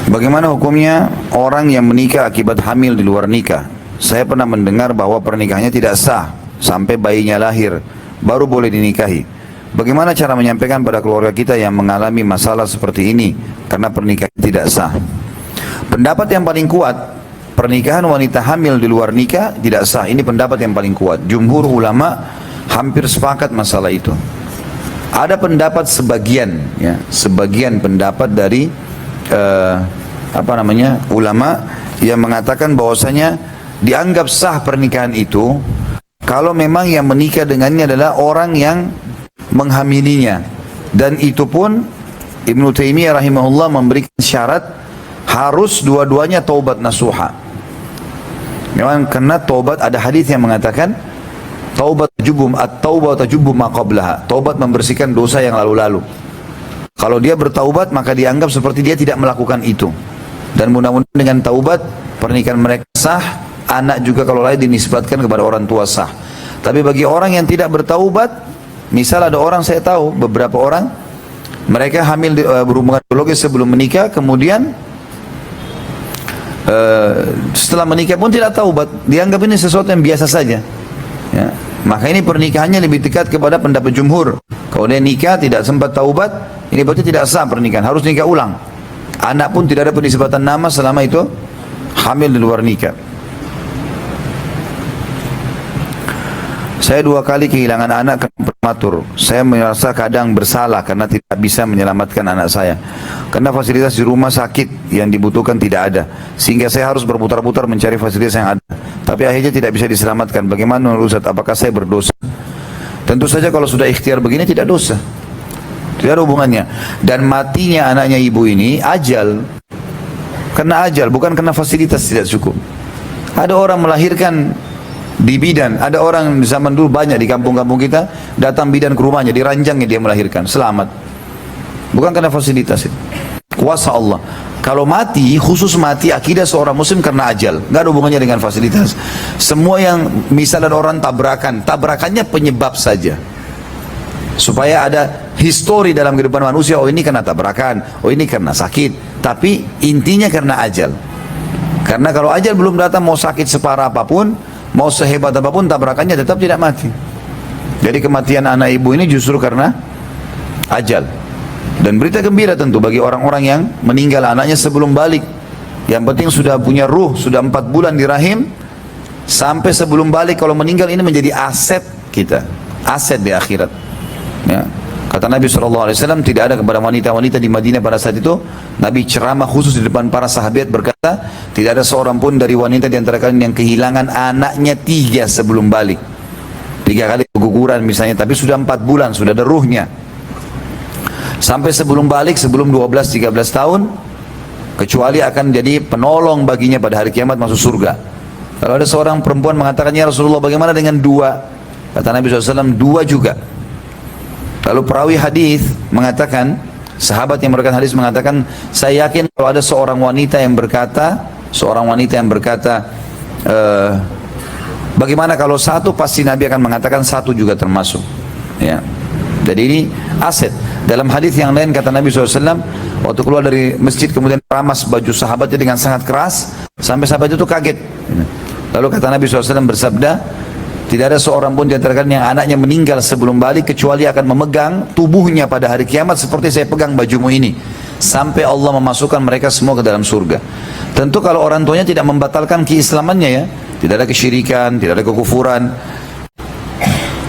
Bagaimana hukumnya orang yang menikah akibat hamil di luar nikah? Saya pernah mendengar bahwa pernikahannya tidak sah sampai bayinya lahir, baru boleh dinikahi. Bagaimana cara menyampaikan pada keluarga kita yang mengalami masalah seperti ini karena pernikahan tidak sah? Pendapat yang paling kuat, pernikahan wanita hamil di luar nikah tidak sah. Ini pendapat yang paling kuat. Jumhur ulama hampir sepakat masalah itu. Ada pendapat sebagian, ya, sebagian pendapat dari ulama yang mengatakan bahwasanya dianggap sah pernikahan itu kalau memang yang menikah dengannya adalah orang yang menghamilinya, dan itu pun Ibnu Taimiyah rahimahullah memberikan syarat harus dua-duanya taubat nasuha. Memang karena taubat, ada hadis yang mengatakan taubat tajubu ma qablaha, taubat membersihkan dosa yang lalu-lalu. Kalau dia bertaubat maka dianggap seperti dia tidak melakukan itu. Dan mudah-mudahan dengan taubat pernikahan mereka sah, anak juga kalau lahir dinisbatkan kepada orang tua sah. Tapi bagi orang yang tidak bertaubat, misal ada orang, saya tahu beberapa orang mereka hamil berhubungan biologis sebelum menikah, kemudian setelah menikah pun tidak taubat, dianggap ini sesuatu yang biasa saja, ya. Maka ini pernikahannya lebih dekat kepada pendapat jumhur. Kalau dia nikah tidak sempat taubat, ini berarti tidak sah pernikahan, harus nikah ulang. Anak pun tidak ada penisbatan nama selama itu hamil di luar nikah. Saya 2 kali kehilangan anak karena prematur. Saya merasa kadang bersalah karena tidak bisa menyelamatkan anak saya. Karena fasilitas di rumah sakit yang dibutuhkan tidak ada. Sehingga saya harus berputar-putar mencari fasilitas yang ada. Tapi akhirnya tidak bisa diselamatkan. Bagaimana menurut Ustaz? Apakah saya berdosa? Tentu saja kalau sudah ikhtiar begini tidak dosa. Tidak ada hubungannya. Dan matinya anaknya ibu ini ajal. Karena ajal, bukan karena fasilitas tidak cukup. Ada orang melahirkan di bidan, ada orang zaman dulu banyak di kampung-kampung kita, datang bidan ke rumahnya, diranjangnya dia melahirkan, selamat. Bukan karena fasilitas itu. Kuasa Allah. Kalau mati, khusus mati akidah seorang muslim karena ajal, nggak ada hubungannya dengan fasilitas. Semua yang misalnya orang tabrakannya penyebab saja. Supaya ada histori dalam kehidupan manusia, oh ini karena tabrakan, oh ini karena sakit, tapi intinya karena ajal. Karena kalau ajal belum datang, mau sakit separah apapun, mau sehebat apapun tabrakannya tetap tidak mati. Jadi kematian anak ibu ini justru karena ajal. Dan berita gembira tentu bagi orang-orang yang meninggal anaknya sebelum balik. Yang penting sudah punya ruh, sudah 4 bulan di rahim, sampai sebelum balik kalau meninggal ini menjadi aset kita, aset di akhirat. Ya. Kata Nabi SAW, tidak ada kepada wanita-wanita di Madinah pada saat itu. Nabi ceramah khusus di depan para sahabat berkata, tidak ada seorang pun dari wanita di antara kalian yang kehilangan anaknya 3 sebelum balik. 3 kali keguguran misalnya, tapi sudah 4 bulan, sudah ada ruhnya. Sampai sebelum balik, sebelum 12-13 tahun, kecuali akan jadi penolong baginya pada hari kiamat masuk surga. Kalau ada seorang perempuan mengatakan, ya Rasulullah bagaimana dengan 2? Kata Nabi SAW, 2 juga. Lalu perawi hadis mengatakan, sahabat yang meriwayatkan hadis mengatakan, saya yakin kalau ada seorang wanita yang berkata, bagaimana kalau 1, pasti Nabi akan mengatakan 1 juga termasuk. Ya. Jadi ini aset. Dalam hadis yang lain kata Nabi SAW, waktu keluar dari masjid kemudian ramas baju sahabatnya dengan sangat keras, sampai sahabat itu kaget. Lalu kata Nabi SAW bersabda, tidak ada seorang pun di antara kalian yang anaknya meninggal sebelum balik kecuali akan memegang tubuhnya pada hari kiamat seperti saya pegang bajumu ini, sampai Allah memasukkan mereka semua ke dalam surga. Tentu kalau orang tuanya tidak membatalkan keislamannya, ya, tidak ada kesyirikan, tidak ada kekufuran,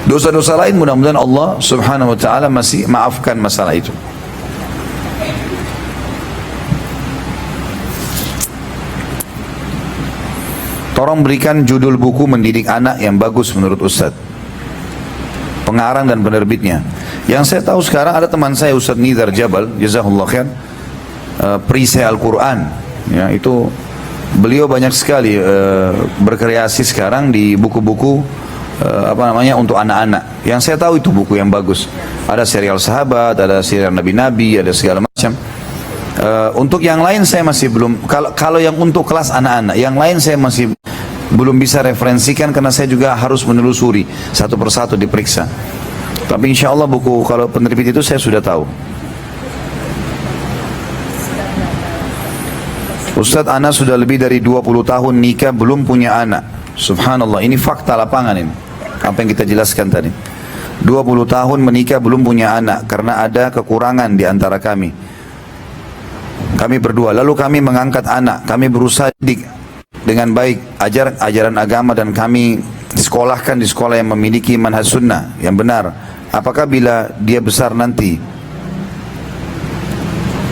dosa-dosa lain, mudah-mudahan Allah Subhanahu wa taala masih maafkan masalah itu. Tolong berikan judul buku mendidik anak yang bagus menurut Ustaz, pengarang dan penerbitnya. Yang saya tahu sekarang ada teman saya Ustaz Nidar Jabal, jazakallah khair, perisai Al-Quran, ya, itu beliau banyak sekali berkreasi sekarang di buku-buku untuk anak-anak. Yang saya tahu itu buku yang bagus. Ada serial sahabat, ada serial nabi-nabi, ada segala macam. Untuk yang lain saya masih belum, kalau yang untuk kelas anak-anak, yang lain saya masih belum bisa referensikan karena saya juga harus menelusuri satu persatu, diperiksa. Tapi insya Allah buku kalau penerbit itu saya sudah tahu. Ustadz, anak sudah lebih dari 20 tahun nikah belum punya anak. Subhanallah, ini fakta lapangan ini. Apa yang kita jelaskan tadi. 20 tahun menikah belum punya anak karena ada kekurangan di antara kami. Kami berdua, lalu kami mengangkat anak, kami berusaha didik dengan baik ajaran agama dan kami sekolahkan di sekolah yang memiliki manhaj sunnah yang benar. Apakah bila dia besar nanti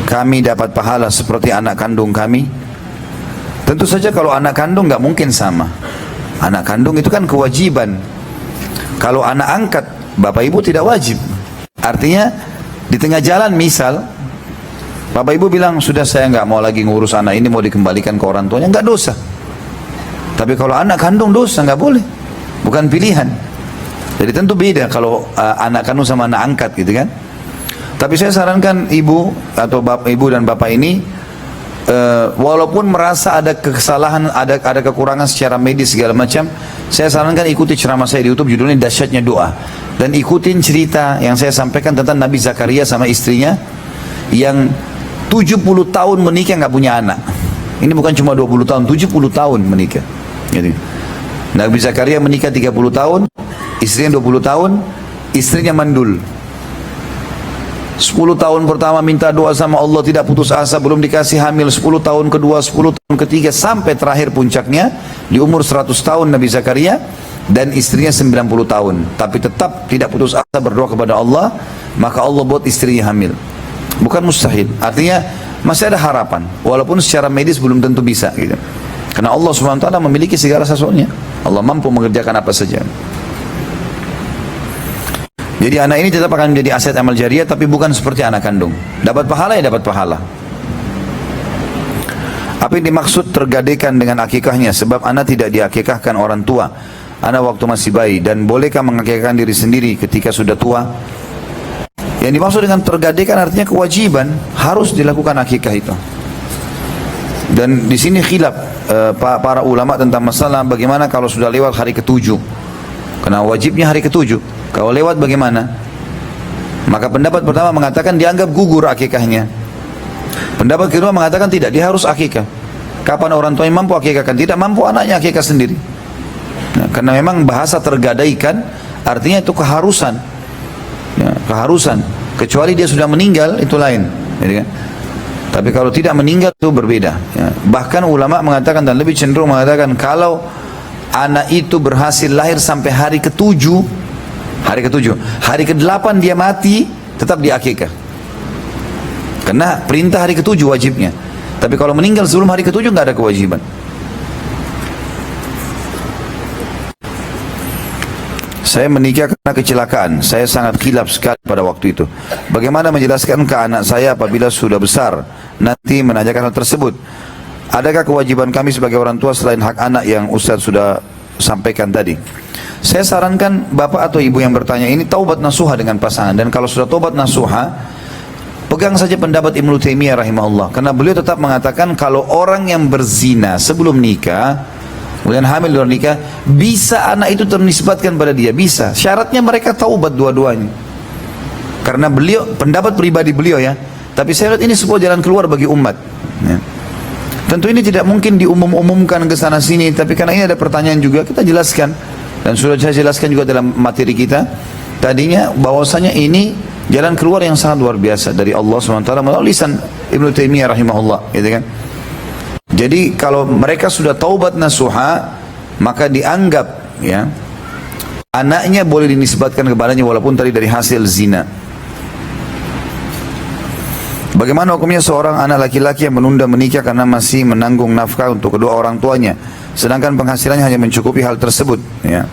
kami dapat pahala seperti anak kandung kami? Tentu saja kalau anak kandung nggak mungkin sama. Anak kandung itu kan kewajiban. Kalau anak angkat, bapak ibu tidak wajib. Artinya di tengah jalan misal bapak ibu bilang, sudah saya nggak mau lagi ngurus anak ini, mau dikembalikan ke orang tuanya, nggak dosa. Tapi kalau anak kandung dosa, nggak boleh. Bukan pilihan. Jadi tentu beda kalau anak kandung sama anak angkat gitu kan. Tapi saya sarankan ibu atau ibu dan bapak ini, walaupun merasa ada kesalahan, ada kekurangan secara medis segala macam, saya sarankan ikuti ceramah saya di YouTube, judulnya Dahsyatnya Doa, dan ikutin cerita yang saya sampaikan tentang Nabi Zakaria sama istrinya yang 70 tahun menikah nggak punya anak. Ini bukan cuma 20 tahun, 70 tahun menikah. Jadi, Nabi Zakaria menikah 30 tahun, istrinya 20 tahun, istrinya mandul. 10 tahun pertama minta doa sama Allah, tidak putus asa, belum dikasih hamil. 10 tahun kedua, 10 tahun ketiga, sampai terakhir puncaknya di umur 100 tahun Nabi Zakaria, dan istrinya 90 tahun. Tapi tetap tidak putus asa berdoa kepada Allah, maka Allah buat istrinya hamil. Bukan mustahil, artinya masih ada harapan, walaupun secara medis belum tentu bisa gitu. Karena Allah SWT memiliki segala sesuatunya. Allah mampu mengerjakan apa saja. Jadi anak ini tetap akan menjadi aset amal jariah, tapi bukan seperti anak kandung. Dapat pahala ya dapat pahala. Apa yang dimaksud tergadekan dengan akikahnya? Sebab anak tidak diakikahkan orang tua, anak waktu masih bayi. Dan bolehkah mengakikahkan diri sendiri ketika sudah tua? Yang dimaksud dengan tergadekan artinya kewajiban, harus dilakukan akikah itu. Dan di sini khilaf para ulama tentang masalah bagaimana kalau sudah lewat hari ke-7. Karena wajibnya hari ke-7. Kalau lewat bagaimana? Maka pendapat pertama mengatakan dianggap gugur akikahnya. Pendapat kedua mengatakan tidak, dia harus akikah. Kapan orang tua yang mampu akikahkan? Tidak mampu, anaknya akikah sendiri. Nah, karena memang bahasa tergadaikan artinya itu keharusan. Ya, keharusan. Kecuali dia sudah meninggal, itu lain. Jadi, kan? Tapi kalau tidak meninggal itu berbeda. Ya. Bahkan ulama mengatakan dan lebih cenderung mengatakan kalau anak itu berhasil lahir sampai hari ke-7, hari ke-8 dia mati, tetap diakikah. Karena perintah hari ke-7 wajibnya. Tapi kalau meninggal sebelum hari ke-7 nggak ada kewajiban. Saya menikah karena kecelakaan. Saya sangat khilaf sekali pada waktu itu. Bagaimana menjelaskan ke anak saya apabila sudah besar nanti menanyakan hal tersebut? Adakah kewajiban kami sebagai orang tua selain hak anak yang Ustaz sudah sampaikan tadi? Saya sarankan bapak atau ibu yang bertanya ini taubat nasuha dengan pasangan. Dan kalau sudah taubat nasuha, pegang saja pendapat Ibnu Taimiyah rahimahullah. Karena beliau tetap mengatakan kalau orang yang berzina sebelum nikah, kemudian hamil luar nikah, bisa anak itu ternisbatkan pada dia, bisa. Syaratnya mereka taubat dua-duanya. Karena beliau, pendapat pribadi beliau ya. Tapi saya lihat ini sebuah jalan keluar bagi umat. Ya. Tentu ini tidak mungkin diumum-umumkan ke sana sini, tapi karena ini ada pertanyaan juga, kita jelaskan. Dan sudah saya jelaskan juga dalam materi kita tadinya bahwasanya ini jalan keluar yang sangat luar biasa dari Allah SWT melalui lisan Ibnu Taimiyah rahimahullah, gitu kan. Jadi kalau mereka sudah taubat nasuha, maka dianggap ya anaknya boleh dinisbatkan kepadanya walaupun tadi dari hasil zina. Bagaimana hukumnya seorang anak laki-laki yang menunda menikah karena masih menanggung nafkah untuk kedua orang tuanya, sedangkan penghasilannya hanya mencukupi hal tersebut? Ya.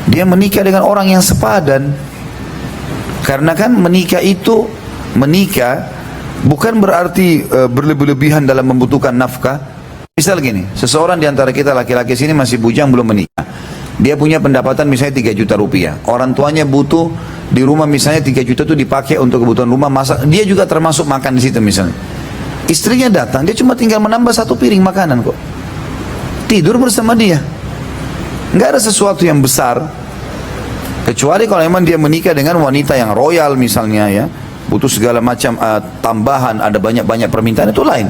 Dia menikah dengan orang yang sepadan, karena kan menikah bukan berarti berlebih-lebihan dalam membutuhkan nafkah. Misal gini, seseorang di antara kita laki-laki sini masih bujang belum menikah. Dia punya pendapatan misalnya 3 juta rupiah. Orang tuanya butuh di rumah misalnya 3 juta itu dipakai untuk kebutuhan rumah, masak. Dia juga termasuk makan di situ misalnya. Istrinya datang, dia cuma tinggal menambah 1 piring makanan kok. Tidur bersama dia. Nggak ada sesuatu yang besar. Kecuali kalau memang dia menikah dengan wanita yang royal misalnya ya. Butuh segala macam tambahan, ada banyak-banyak permintaan, itu lain.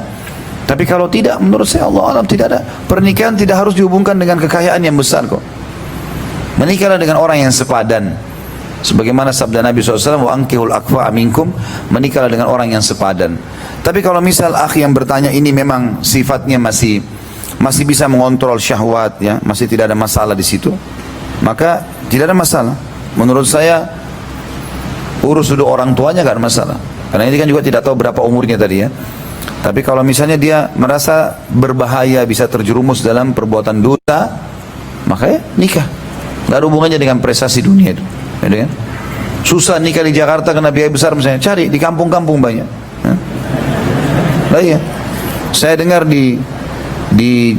Tapi kalau tidak, menurut saya Allah alam tidak ada. Pernikahan tidak harus dihubungkan dengan kekayaan yang besar kok. Menikahlah dengan orang yang sepadan. Sebagaimana sabda Nabi SAW, wa ankihul akfa minkum, menikahlah dengan orang yang sepadan. Tapi kalau misal akhi yang bertanya ini memang sifatnya masih bisa mengontrol syahwat, ya, masih tidak ada masalah di situ, maka tidak ada masalah. Menurut saya urus dulu orang tuanya, gak ada masalah. Karena ini kan juga tidak tahu berapa umurnya tadi ya. Tapi kalau misalnya dia merasa berbahaya, bisa terjerumus dalam perbuatan dosa, maka ya nikah. Gak ada hubungannya dengan prestasi dunia itu. Ya, kan? Susah nikah di Jakarta karena biaya besar misalnya, cari di kampung-kampung banyak. Nah, iya. Saya dengar di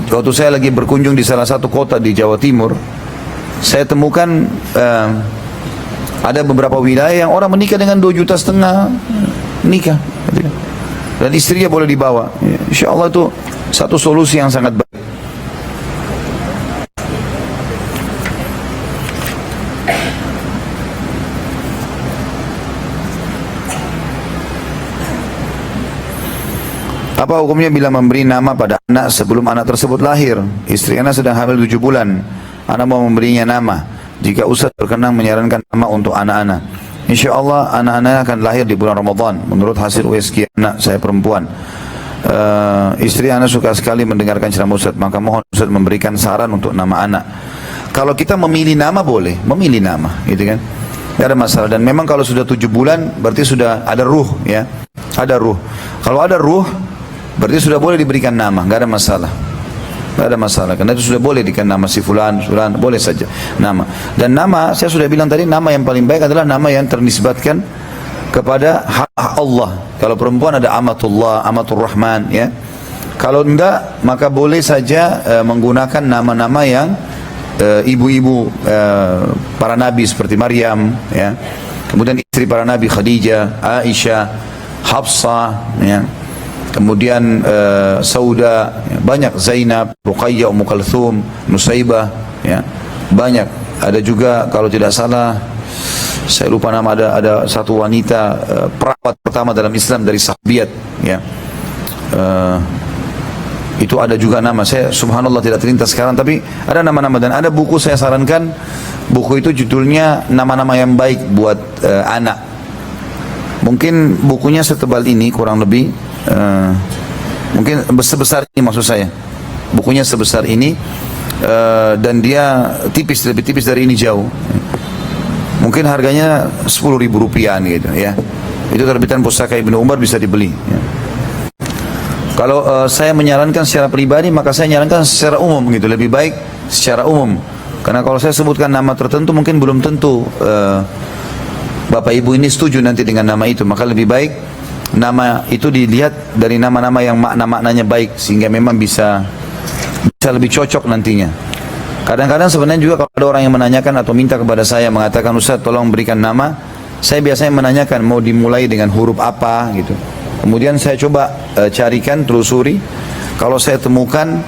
waktu saya lagi berkunjung di salah satu kota di Jawa Timur, saya temukan ada beberapa wilayah yang orang menikah dengan 2,5 juta nikah. Dan istrinya boleh dibawa. Insya Allah itu satu solusi yang sangat baik. Apa hukumnya bila memberi nama pada anak sebelum anak tersebut lahir? Istri anak sedang hamil 7 bulan. Anak mau memberinya nama. Jika Ustaz berkenan menyarankan nama untuk anak-anak. Insya Allah anak-anak akan lahir di bulan Ramadan menurut hasil USG anak saya perempuan. Istri anak suka sekali mendengarkan ceramah Ustaz, maka mohon Ustaz memberikan saran untuk nama anak. Kalau kita memilih nama boleh, memilih nama, gitu kan? Tidak ada masalah. Dan memang kalau sudah 7 bulan berarti sudah ada ruh, ya, ada ruh. Kalau ada ruh berarti sudah boleh diberikan nama, nggak ada masalah. Tidak ada masalah, karena itu sudah boleh dikatakan nama si fulan, boleh saja nama. Dan nama, saya sudah bilang tadi, nama yang paling baik adalah nama yang ternisbatkan kepada hak Allah. Kalau perempuan ada amatullah, amatur rahman, ya. Kalau enggak, maka boleh saja menggunakan nama-nama yang ibu-ibu para nabi seperti Maryam, ya. Kemudian istri para nabi Khadijah, Aisyah, Hafsah, ya. Kemudian Sauda, ya, banyak, Zainab, Ruqayyah, Ummu Kalthum, Nusaibah, ya, banyak. Ada juga kalau tidak salah, saya lupa nama, ada satu wanita perawat pertama dalam Islam dari sahabiat, ya. Itu ada juga nama, saya subhanallah tidak terlintas sekarang, tapi ada nama-nama. Dan ada buku saya sarankan, buku itu judulnya nama-nama yang baik buat anak. Mungkin bukunya setebal ini kurang lebih. Mungkin sebesar ini maksud saya, bukunya sebesar ini, dan dia tipis, lebih tipis dari ini jauh. Mungkin harganya 10.000 rupiah gitu, ya. Itu terbitan Pustaka Ibnu Umar, bisa dibeli, ya. Kalau saya menyarankan secara pribadi, maka saya menyarankan secara umum gitu, lebih baik secara umum. Karena kalau saya sebutkan nama tertentu, mungkin belum tentu Bapak Ibu ini setuju nanti dengan nama itu. Maka lebih baik nama itu dilihat dari nama-nama yang makna-maknanya baik, sehingga memang bisa lebih cocok nantinya. Kadang-kadang sebenarnya juga kalau ada orang yang menanyakan atau minta kepada saya, mengatakan Ustaz tolong berikan nama, saya biasanya menanyakan mau dimulai dengan huruf apa gitu. Kemudian saya coba carikan, telusuri. Kalau saya temukan,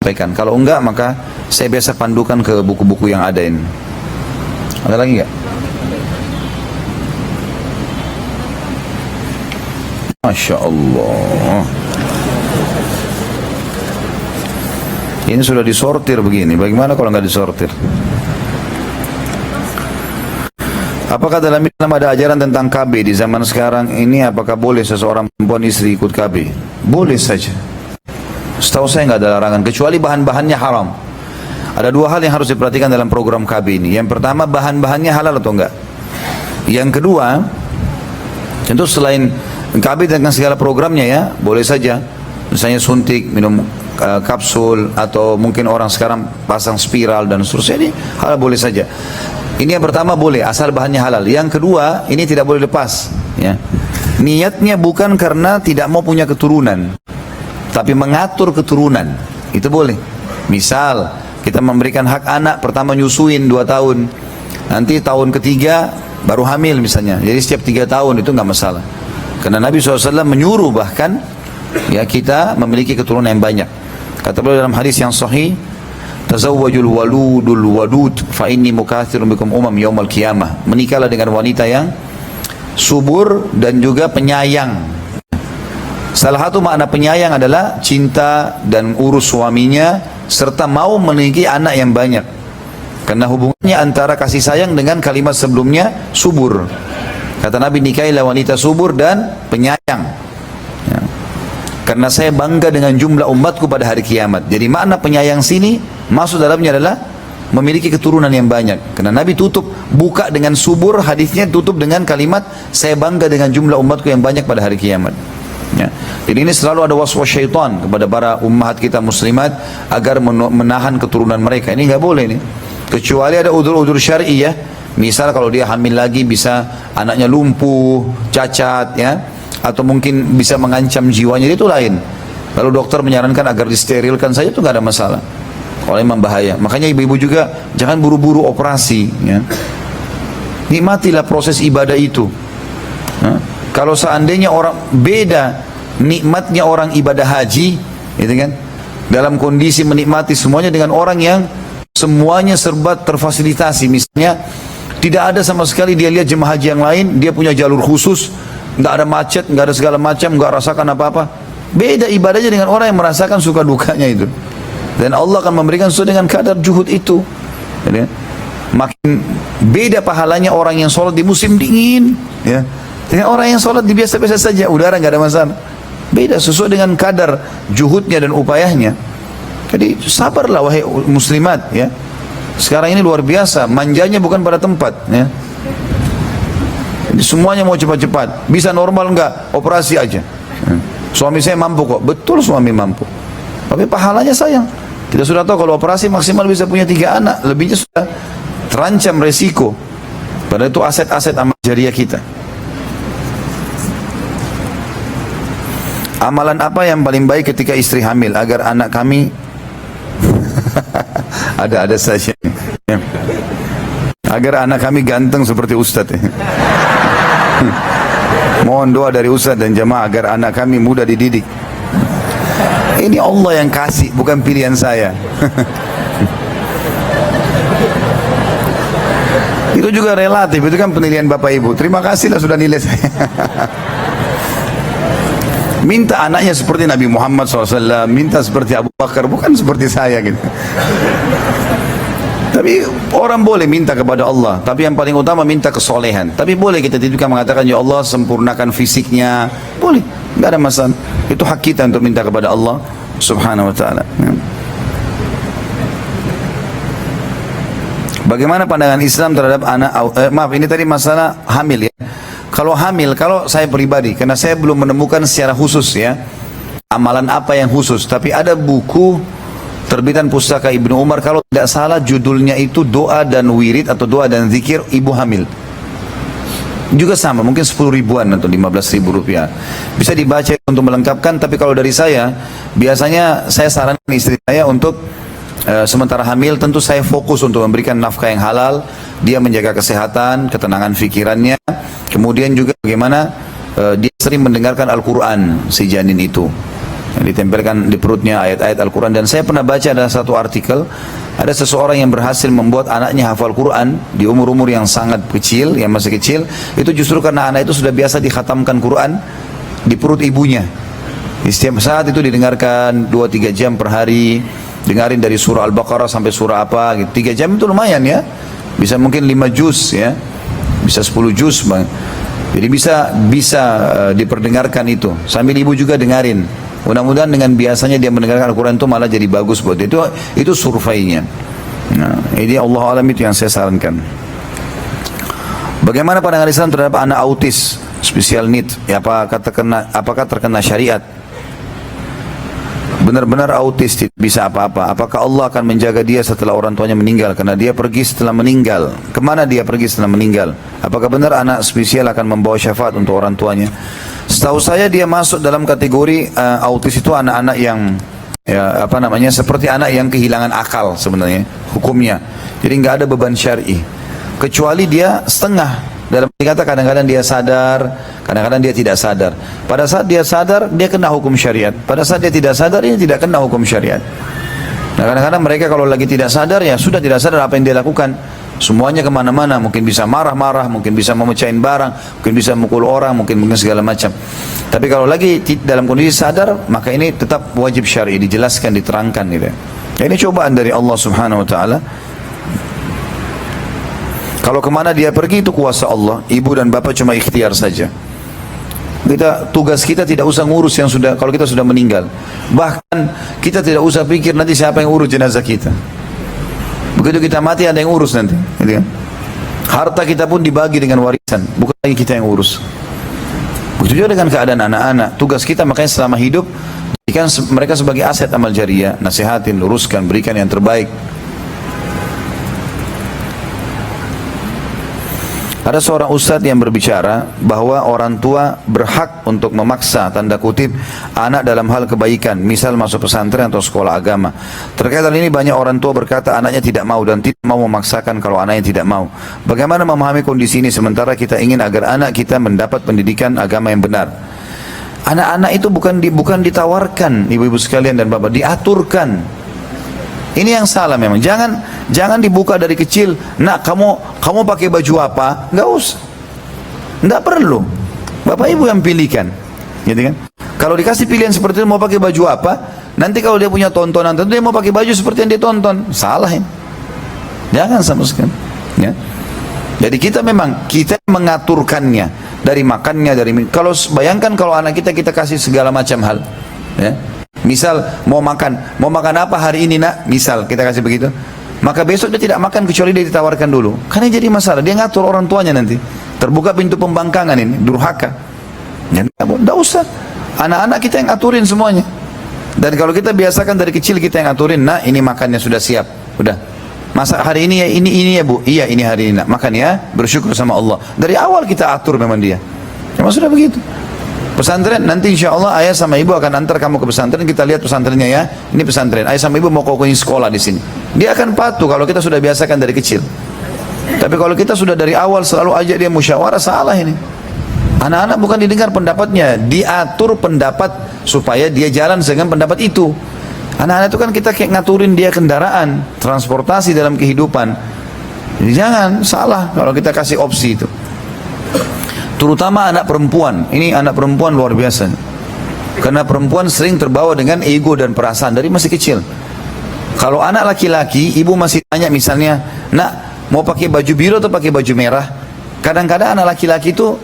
sampaikan. Kalau enggak, maka saya biasa pandukan ke buku-buku yang ada ini. Ada lagi enggak? Masya Allah. Ini sudah disortir begini. Bagaimana kalau nggak disortir? Apakah dalam Islam ada ajaran tentang KB di zaman sekarang ini? Apakah boleh seseorang perempuan istri ikut KB? Boleh saja. Setahu saya nggak ada larangan, kecuali bahan-bahannya haram. Ada dua hal yang harus diperhatikan dalam program KB ini. Yang pertama, bahan-bahannya halal atau enggak. Yang kedua, tentu selain KB dengan segala programnya, ya, boleh saja. Misalnya suntik, minum kapsul, atau mungkin orang sekarang pasang spiral dan seterusnya, ini halal, boleh saja. Ini yang pertama boleh, asal bahannya halal. Yang kedua, ini tidak boleh lepas, ya. Niatnya bukan karena tidak mau punya keturunan, tapi mengatur keturunan, itu boleh. Misal, kita memberikan hak anak, pertama nyusuin 2 tahun, nanti tahun ketiga baru hamil misalnya, jadi setiap 3 tahun, itu nggak masalah. Karena Nabi SAW menyuruh bahkan, ya, kita memiliki keturunan yang banyak. Kata beliau dalam hadis yang sahih, tazawwajul waludul wadud fa inni mukatsirun bikum yaumal qiyamah. Menikahlah dengan wanita yang subur dan juga penyayang, Salah satu makna penyayang adalah cinta dan urus suaminya serta mau memiliki anak yang banyak. Karena hubungannya antara kasih sayang dengan kalimat sebelumnya subur. Kata Nabi, nikailah wanita subur dan penyayang. Ya. Karena saya bangga dengan jumlah umatku pada hari kiamat. Jadi makna penyayang sini masuk dalamnya adalah memiliki keturunan yang banyak. Karena Nabi buka dengan subur, hadisnya tutup dengan kalimat saya bangga dengan jumlah umatku yang banyak pada hari kiamat. Ya. Jadi ini selalu ada waswas syaitan kepada para ummahat kita muslimat agar menahan keturunan mereka. Ini nggak boleh nih. Kecuali ada udzur-udzur syar'i ya. Misal kalau dia hamil lagi bisa anaknya lumpuh, cacat ya, atau mungkin bisa mengancam jiwanya, itu lain. Lalu dokter menyarankan agar disterilkan saja, itu nggak ada masalah. Kalau memang bahaya. Makanya ibu-ibu juga jangan buru-buru operasi ya. Nikmatilah proses ibadah itu. Nah, kalau seandainya orang beda nikmatnya orang ibadah haji, gitu kan? Dalam kondisi menikmati semuanya dengan orang yang semuanya serba terfasilitasi. Misalnya tidak ada sama sekali dia lihat jemaah haji yang lain, dia punya jalur khusus, nggak ada macet, nggak ada segala macam, nggak rasakan apa-apa. Beda ibadahnya dengan orang yang merasakan suka dukanya itu. Dan Allah akan memberikan sesuai dengan kadar juhud itu. Jadi, makin beda pahalanya orang yang sholat di musim dingin, ya, dengan orang yang sholat di biasa-biasa saja, udara nggak ada masalah. Beda sesuai dengan kadar juhudnya dan upayanya. Jadi sabarlah wahai muslimat ya. Sekarang ini luar biasa, manjanya bukan pada tempat ya. Jadi semuanya mau cepat-cepat. Bisa normal enggak? Operasi aja. Suami saya mampu kok. Betul suami mampu. Tapi pahalanya sayang. Kita sudah tahu kalau operasi maksimal bisa punya 3 anak. Lebihnya sudah terancam resiko. Padahal itu aset-aset amal jariah kita. Amalan apa yang paling baik ketika istri hamil agar anak kami ada saja ya. Agar anak kami ganteng seperti Ustadz ya. Mohon doa dari Ustadz dan jamaah agar anak kami mudah dididik. Ini Allah yang kasih, bukan pilihan saya. Itu juga relatif, itu kan penilaian Bapak Ibu. Terima kasihlah sudah nilai saya. Minta anaknya seperti Nabi Muhammad SAW, minta seperti Abu Bakar, bukan seperti saya gitu. Tapi orang boleh minta kepada Allah, tapi yang paling utama minta kesolehan. Tapi boleh kita juga mengatakan, ya Allah sempurnakan fisiknya, boleh, nggak ada masalah. Itu hak kita untuk minta kepada Allah Subhanahu Wa Taala. Bagaimana pandangan Islam terhadap anak? Maaf, ini tadi masalah hamil ya. Kalau hamil, kalau saya pribadi, karena saya belum menemukan secara khusus ya, amalan apa yang khusus. Tapi ada buku terbitan Pustaka Ibnu Umar, kalau tidak salah judulnya itu doa dan wirid atau doa dan zikir ibu hamil. Juga sama, mungkin 10 ribuan atau 15 ribu rupiah. Bisa dibaca untuk melengkapkan, tapi kalau dari saya, biasanya saya sarankan istri saya untuk sementara hamil, tentu saya fokus untuk memberikan nafkah yang halal, dia menjaga kesehatan, ketenangan fikirannya, kemudian juga bagaimana dia sering mendengarkan Al-Quran si janin itu, yang ditempelkan di perutnya ayat-ayat Al-Quran. Dan saya pernah baca ada satu artikel, ada seseorang yang berhasil membuat anaknya hafal Quran di umur-umur yang sangat kecil, yang masih kecil, itu justru karena anak itu sudah biasa dikhatamkan Quran di perut ibunya. Di setiap saat itu didengarkan 2-3 jam per hari, dengarin dari surah Al-Baqarah sampai surah apa gitu. 3 jam itu lumayan ya, bisa mungkin 5 juz ya, bisa 10 juz bang. Jadi bisa diperdengarkan itu sambil ibu juga dengarin. Mudah-mudahan dengan biasanya dia mendengarkan Al-Quran itu malah jadi bagus buat dia. Itu surveinya. Nah, ini Allah alam itu yang saya sarankan. Bagaimana pandangan Islam terhadap anak autis special need? Ya, apakah terkena syariat? Benar-benar autis tidak bisa apa-apa. Apakah Allah akan menjaga dia setelah orang tuanya meninggal? Karena dia pergi setelah meninggal. Kemana dia pergi setelah meninggal? Apakah benar anak spesial akan membawa syafaat untuk orang tuanya? Setahu saya dia masuk dalam kategori autis itu anak-anak yang ya, apa namanya, seperti anak yang kehilangan akal sebenarnya hukumnya. Jadi nggak ada beban syar'i. Kecuali dia setengah. Dalam kata kadang-kadang dia sadar, kadang-kadang dia tidak sadar. Pada saat dia sadar, dia kena hukum syariat. Pada saat dia tidak sadar, dia tidak kena hukum syariat. Nah, kadang-kadang mereka kalau lagi tidak sadar, ya sudah tidak sadar apa yang dia lakukan. semuanya kemana-mana, mungkin bisa marah-marah, mungkin bisa memecahin barang, mungkin bisa mukul orang, mungkin segala macam. Tapi kalau lagi dalam kondisi sadar, maka ini tetap wajib syar'i, dijelaskan, diterangkan gitu. Ini cobaan dari Allah Subhanahu Wa Taala. Kalau kemana dia pergi itu kuasa Allah, ibu dan bapak cuma ikhtiar saja. Tugas kita tidak usah ngurus yang sudah, kalau kita sudah meninggal. Bahkan kita tidak usah pikir nanti siapa yang urus jenazah kita. Begitu kita mati ada yang urus nanti, gitu kan? Harta kita pun dibagi dengan warisan, bukan lagi kita yang urus. Begitu juga dengan keadaan anak-anak. Tugas kita makanya selama hidup jadikan mereka sebagai aset amal jariah, nasihatin, luruskan, berikan yang terbaik. Ada seorang ustadz yang berbicara bahwa orang tua berhak untuk memaksa, tanda kutip, anak dalam hal kebaikan, misal masuk pesantren atau sekolah agama. Terkait hal ini banyak orang tua berkata anaknya tidak mau dan tidak mau memaksakan kalau anaknya tidak mau. Bagaimana memahami kondisi ini sementara kita ingin agar anak kita mendapat pendidikan agama yang benar? Anak-anak itu bukan ditawarkan, ibu-ibu sekalian dan bapak, diaturkan. Ini yang salah memang. Jangan dibuka dari kecil. Nak, kamu pakai baju apa? Enggak usah. Enggak perlu. Bapak ibu yang pilihkan. Gitu kan? Kalau dikasih pilihan seperti itu mau pakai baju apa, nanti kalau dia punya tontonan tentu dia mau pakai baju seperti yang dia tonton. Salah ini. Jangan sama sekali. Ya. Jadi kita mengaturkannya dari makannya, kalau bayangkan kalau anak kita kasih segala macam hal, ya. Misal mau makan apa hari ini nak, misal kita kasih begitu, maka besok dia tidak makan kecuali dia ditawarkan dulu. Karena jadi masalah, dia ngatur orang tuanya nanti, terbuka pintu pembangkangan ini, durhaka. Tidak usah, anak-anak kita yang aturin semuanya. Dan kalau kita biasakan dari kecil kita yang aturin, nah ini makannya sudah siap, udah. Masa hari ini ya ini ya bu, iya ini hari ini nak makan ya, bersyukur sama Allah. Dari awal kita atur memang dia, memang sudah begitu. Pesantren nanti insya Allah ayah sama ibu akan antar kamu ke pesantren, kita lihat pesantrennya ya, ini pesantren, ayah sama ibu mau kau sekolah di sini. Dia akan patuh kalau kita sudah biasakan dari kecil. Tapi kalau kita sudah dari awal selalu ajak dia musyawarah, salah ini. Anak-anak bukan didengar pendapatnya, diatur pendapat supaya dia jalan dengan pendapat itu. Anak-anak itu kan kita kayak ngaturin dia kendaraan, transportasi dalam kehidupan. Jadi jangan salah kalau kita kasih opsi itu. Terutama anak perempuan. Ini anak perempuan luar biasa. Karena perempuan sering terbawa dengan ego dan perasaan dari masih kecil. Kalau anak laki-laki, ibu masih tanya misalnya, nak mau pakai baju biru atau pakai baju merah? Kadang-kadang anak laki-laki itu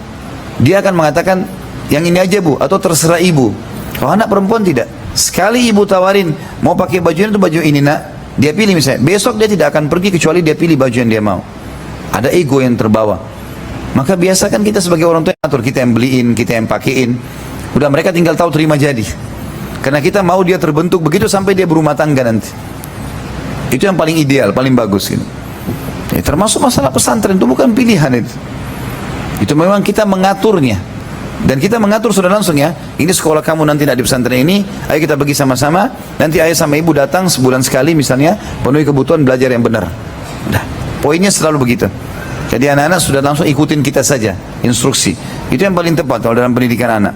dia akan mengatakan yang ini aja bu, atau terserah ibu. Kalau anak perempuan tidak. Sekali ibu tawarin mau pakai baju ini atau baju ini nak, dia pilih misalnya. Besok dia tidak akan pergi kecuali dia pilih baju yang dia mau. Ada ego yang terbawa. Maka biasakan kita sebagai orang tua yang atur, kita yang beliin, kita yang pakein. Udah mereka tinggal tahu terima jadi. Karena kita mau dia terbentuk begitu sampai dia berumah tangga nanti. Itu yang paling ideal, paling bagus gitu. Ya, termasuk masalah pesantren itu bukan pilihan itu. Itu memang kita mengaturnya. Dan kita mengatur sudah langsung ya. Ini sekolah kamu nanti di pesantren ini, ayo kita pergi sama-sama. Nanti ayah sama ibu datang sebulan sekali misalnya, penuhi kebutuhan belajar yang benar. Udah, poinnya selalu begitu. Jadi anak-anak sudah langsung ikutin kita saja, instruksi. Itu yang paling tepat kalau dalam pendidikan anak.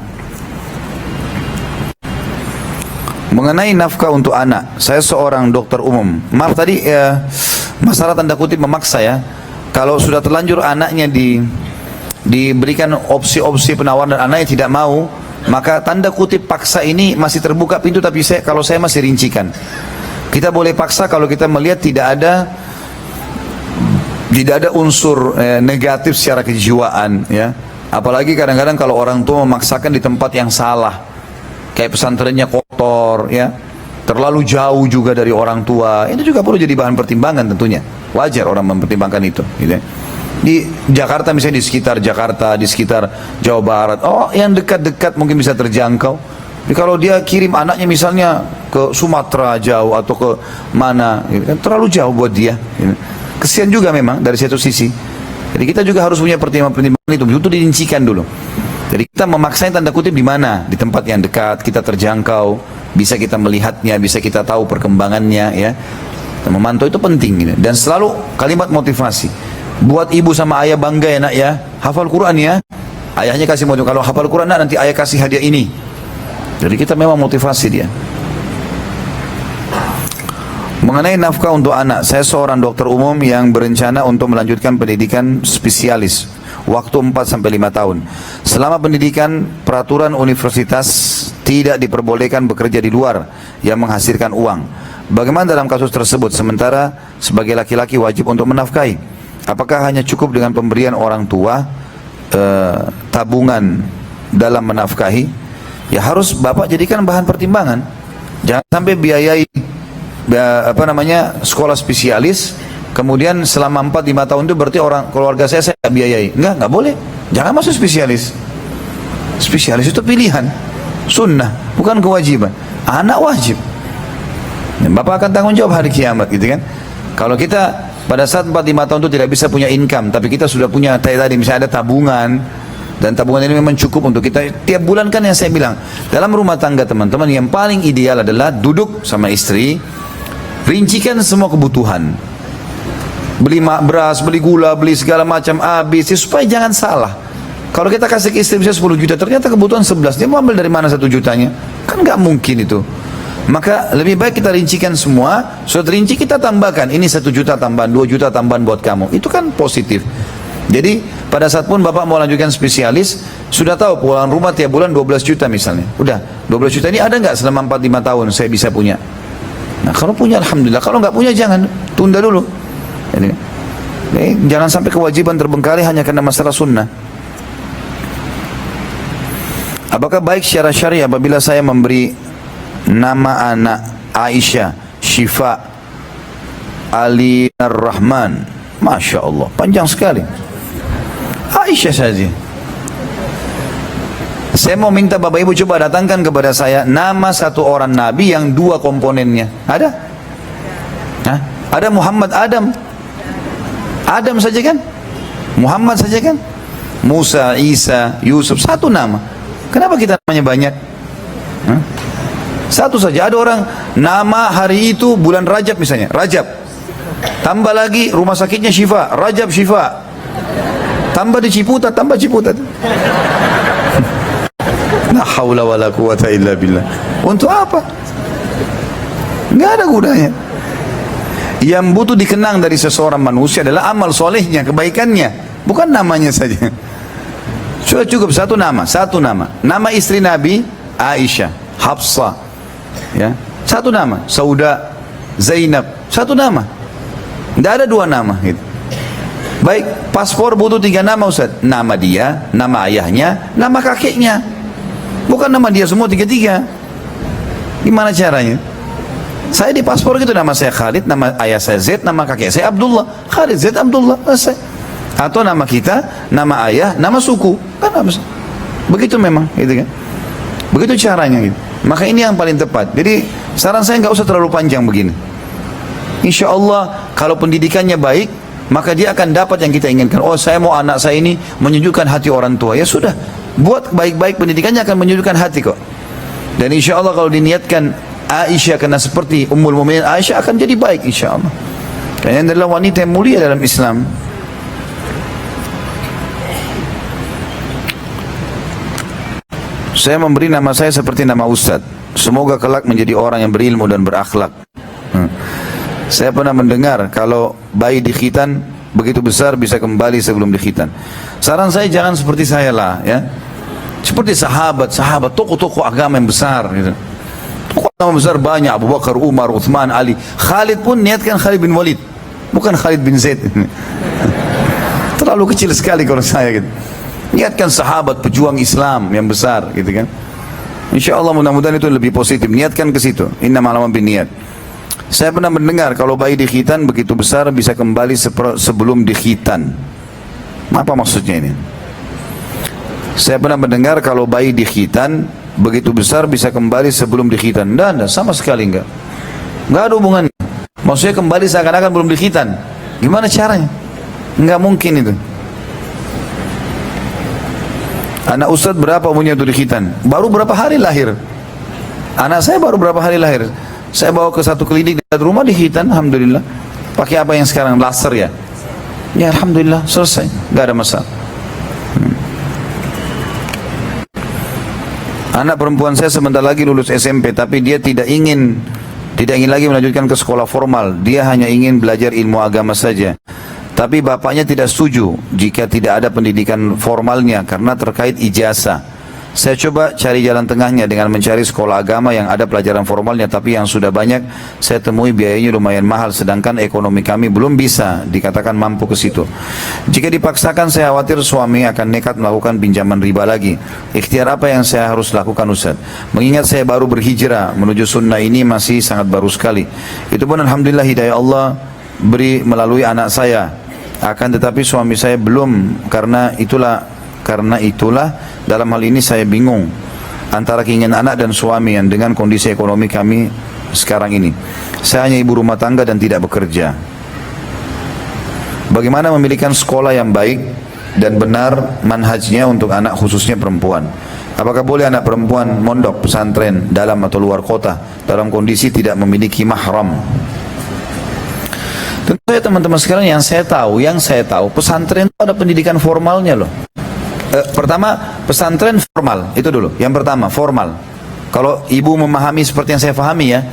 Mengenai nafkah untuk anak, saya seorang dokter umum. Maaf tadi masalah tanda kutip memaksa ya. Kalau sudah terlanjur anaknya diberikan opsi-opsi penawaran dan anaknya tidak mau, maka tanda kutip paksa ini masih terbuka pintu, tapi kalau saya masih rincikan. Kita boleh paksa kalau kita melihat tidak ada unsur negatif secara kejiwaan ya. Apalagi kadang-kadang kalau orang tua memaksakan di tempat yang salah, kayak pesantrennya kotor ya, terlalu jauh juga dari orang tua, itu juga perlu jadi bahan pertimbangan tentunya. Wajar orang mempertimbangkan itu gitu ya. Di Jakarta misalnya, di sekitar Jakarta, di sekitar Jawa Barat, oh yang dekat-dekat mungkin bisa terjangkau. Jadi kalau dia kirim anaknya misalnya ke Sumatera jauh atau ke mana gitu, kan terlalu jauh buat dia gitu. Kesian juga memang dari satu sisi. Jadi kita juga harus punya pertimbangan itu, itu dirincikan dulu. Jadi kita memaksain tanda kutip di mana, di tempat yang dekat, kita terjangkau, bisa kita melihatnya, bisa kita tahu perkembangannya ya. Memantau itu penting gitu. Dan selalu kalimat motivasi. Buat ibu sama ayah bangga ya nak ya, hafal Quran ya. Ayahnya kasih motivasi, kalau hafal Quran nak, nanti ayah kasih hadiah ini. Jadi kita memang motivasi dia. Mengenai nafkah untuk anak, saya seorang dokter umum yang berencana untuk melanjutkan pendidikan spesialis waktu 4-5 tahun. Selama pendidikan, peraturan universitas tidak diperbolehkan bekerja di luar yang menghasilkan uang. Bagaimana dalam kasus tersebut? Sementara sebagai laki-laki wajib untuk menafkahi. Apakah hanya cukup dengan pemberian orang tua tabungan dalam menafkahi? Ya harus bapak jadikan bahan pertimbangan. Jangan sampai biayai sekolah spesialis, kemudian selama 4-5 tahun itu berarti orang keluarga saya biayai. Enggak boleh. Jangan masuk spesialis. Spesialis itu pilihan, sunnah, bukan kewajiban. Anak wajib. Dan bapak akan tanggung jawab hari kiamat, gitu kan? Kalau kita pada saat 4-5 tahun itu tidak bisa punya income, tapi kita sudah punya tadi misalnya ada tabungan, dan tabungan ini memang cukup untuk kita tiap bulan, kan yang saya bilang dalam rumah tangga teman-teman yang paling ideal adalah duduk sama istri, rincikan semua kebutuhan, beli beras, beli gula, beli segala macam habis, supaya jangan salah. Kalau kita kasih ke istri bisa 10 juta, ternyata kebutuhan 11, dia mau ambil dari mana 1 jutanya? Kan nggak mungkin itu. Maka lebih baik kita rincikan semua, sudah rinci kita tambahkan, ini 1 juta tambahan, 2 juta tambahan buat kamu, itu kan positif. Jadi pada saat pun bapak mau lanjutkan spesialis, sudah tahu pulang rumah tiap bulan 12 juta misalnya, udah 12 juta ini ada nggak selama 4-5 tahun saya bisa punya? Nah kalau punya alhamdulillah, kalau nggak punya jangan, tunda dulu. Jadi, jangan sampai kewajiban terbengkalai hanya karena masalah sunnah. Apakah baik secara syariah apabila saya memberi nama anak Aisyah, Syifa, Ali Ar-Rahman? Masya Allah, panjang sekali. Aisyah saja. Saya mau minta Bapak Ibu coba datangkan kepada saya nama satu orang Nabi yang 2 komponennya. Ada? Hah? Ada Muhammad Adam. Adam saja kan? Muhammad saja kan? Musa, Isa, Yusuf, satu nama. Kenapa kita namanya banyak? Hah? Satu saja. Ada orang nama hari itu bulan Rajab misalnya, Rajab. Tambah lagi rumah sakitnya Syifa, Rajab Syifa. Tambah di Ciputat, tambah Ciputat. La haula wala quwata illa billah. Untuk apa? Enggak ada gunanya. Yang butuh dikenang dari seseorang manusia adalah amal solehnya, kebaikannya, bukan namanya saja. Sudah cukup satu nama, satu nama. Nama istri Nabi Aisyah, Hafsah, ya, satu nama. Sauda, Zainab, satu nama. Tidak ada 2 nama gitu. Baik, paspor butuh 3 nama Ustaz. Nama dia, nama ayahnya, nama kakeknya. Bukan nama dia semua 3-3. Gimana caranya? Saya di paspor gitu, nama saya Khalid, nama ayah saya Zaid, nama kakek saya Abdullah. Khalid, Zaid, Abdullah, selesai. Atau nama kita, nama ayah, nama suku. Kan apa? Begitu memang, gitu kan? Begitu caranya gitu. Maka ini yang paling tepat. Jadi saran saya nggak usah terlalu panjang begini. Insya Allah kalau pendidikannya baik, maka dia akan dapat yang kita inginkan. Oh, saya mau anak saya ini menyejukkan hati orang tua. Ya sudah, buat baik-baik, pendidikannya akan menyejukkan hati kok. Dan insya Allah kalau diniatkan Aisyah karena seperti Ummul Mukminin Aisyah akan jadi baik insya Allah. Karena adalah wanita yang mulia dalam Islam. Saya memberi nama saya seperti nama Ustadz. Semoga kelak menjadi orang yang berilmu dan berakhlak. Saya pernah mendengar kalau bayi di khitan begitu besar bisa kembali sebelum di khitan. Saran saya jangan seperti saya lah, ya. Seperti sahabat, tokoh-tokoh agama yang besar gitu. Tokoh agama besar banyak, Abu Bakar, Umar, Uthman, Ali. Khalid pun niatkan Khalid bin Walid, bukan Khalid bin Zaid. Terlalu kecil sekali kalau saya gitu. Niatkan sahabat, pejuang Islam yang besar gitu kan. Insya Allah mudah-mudahan itu lebih positif. Niatkan ke situ. Innamal a'malu binniyat. Saya pernah mendengar kalau bayi di khitan begitu besar bisa kembali sebelum di khitan. Apa maksudnya ini? Saya pernah mendengar kalau bayi di khitan begitu besar bisa kembali sebelum di khitan. Tidak, sama sekali enggak. Enggak ada hubungannya. Maksudnya kembali seakan-akan belum di khitan. Gimana caranya? Enggak mungkin itu. Anak Ustadz berapa umurnya itu di khitan? Baru berapa hari lahir. Anak saya baru berapa hari lahir. Saya bawa ke satu klinik dekat rumah di khitan, alhamdulillah. Pakai apa yang sekarang, laser ya? Ya alhamdulillah, selesai, nggak ada masalah. Anak perempuan saya sebentar lagi lulus SMP, tapi dia tidak ingin Tidak ingin lagi melanjutkan ke sekolah formal. Dia hanya ingin belajar ilmu agama saja. Tapi bapaknya tidak setuju jika tidak ada pendidikan formalnya karena terkait ijazah. Saya coba cari jalan tengahnya dengan mencari sekolah agama yang ada pelajaran formalnya, tapi yang sudah banyak saya temui biayanya lumayan mahal, sedangkan ekonomi kami belum bisa dikatakan mampu ke situ. Jika dipaksakan, saya khawatir suami akan nekat melakukan pinjaman riba lagi. Ikhtiar apa yang saya harus lakukan, Ustaz? Mengingat saya baru berhijrah menuju sunnah ini masih sangat baru sekali. Itu pun alhamdulillah hidayah Allah beri melalui anak saya. Akan tetapi suami saya belum, karena itulah dalam hal ini saya bingung antara keinginan anak dan suami yang dengan kondisi ekonomi kami sekarang ini. Saya hanya ibu rumah tangga dan tidak bekerja. Bagaimana memilihkan sekolah yang baik dan benar manhajnya untuk anak khususnya perempuan? Apakah boleh anak perempuan mondok pesantren dalam atau luar kota dalam kondisi tidak memiliki mahram? Tentu saja teman-teman sekalian, yang saya tahu pesantren itu ada pendidikan formalnya loh. Pertama, pesantren formal, itu dulu. Yang pertama, formal. Kalau ibu memahami seperti yang saya pahami ya.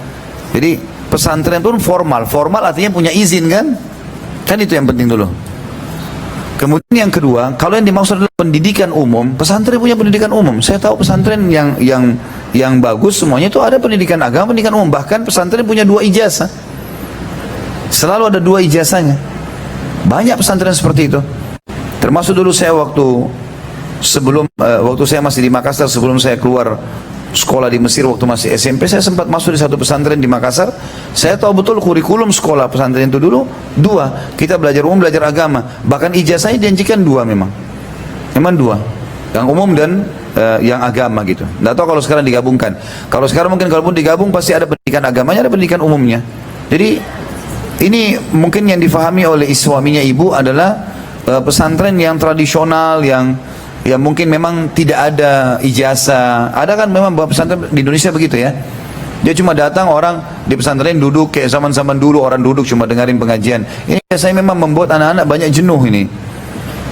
Jadi, pesantren pun formal. Formal artinya punya izin kan? Kan itu yang penting dulu. Kemudian yang kedua, kalau yang dimaksud adalah pendidikan umum, pesantren punya pendidikan umum. Saya tahu pesantren yang bagus semuanya itu ada pendidikan agama, pendidikan umum. Bahkan pesantren punya 2 ijazah. Selalu ada 2 ijazahnya. Banyak pesantren seperti itu. Termasuk dulu saya waktu saya masih di Makassar, sebelum saya keluar sekolah di Mesir waktu masih SMP, saya sempat masuk di satu pesantren di Makassar. Saya tahu betul kurikulum sekolah pesantren itu dulu 2. Kita belajar umum, belajar agama. Bahkan ijazahnya dijanjikan 2 memang 2. Yang umum dan yang agama gitu. Nggak tahu kalau sekarang digabungkan. Kalau sekarang mungkin kalaupun digabung pasti ada pendidikan agamanya, ada pendidikan umumnya. Jadi ini mungkin yang difahami oleh suaminya ibu adalah pesantren yang tradisional, yang mungkin memang tidak ada ijazah. Ada kan memang pesantren di Indonesia begitu ya. Dia cuma datang orang di pesantren duduk kayak zaman-zaman dulu orang duduk cuma dengerin pengajian. Ini biasanya memang membuat anak-anak banyak jenuh ini.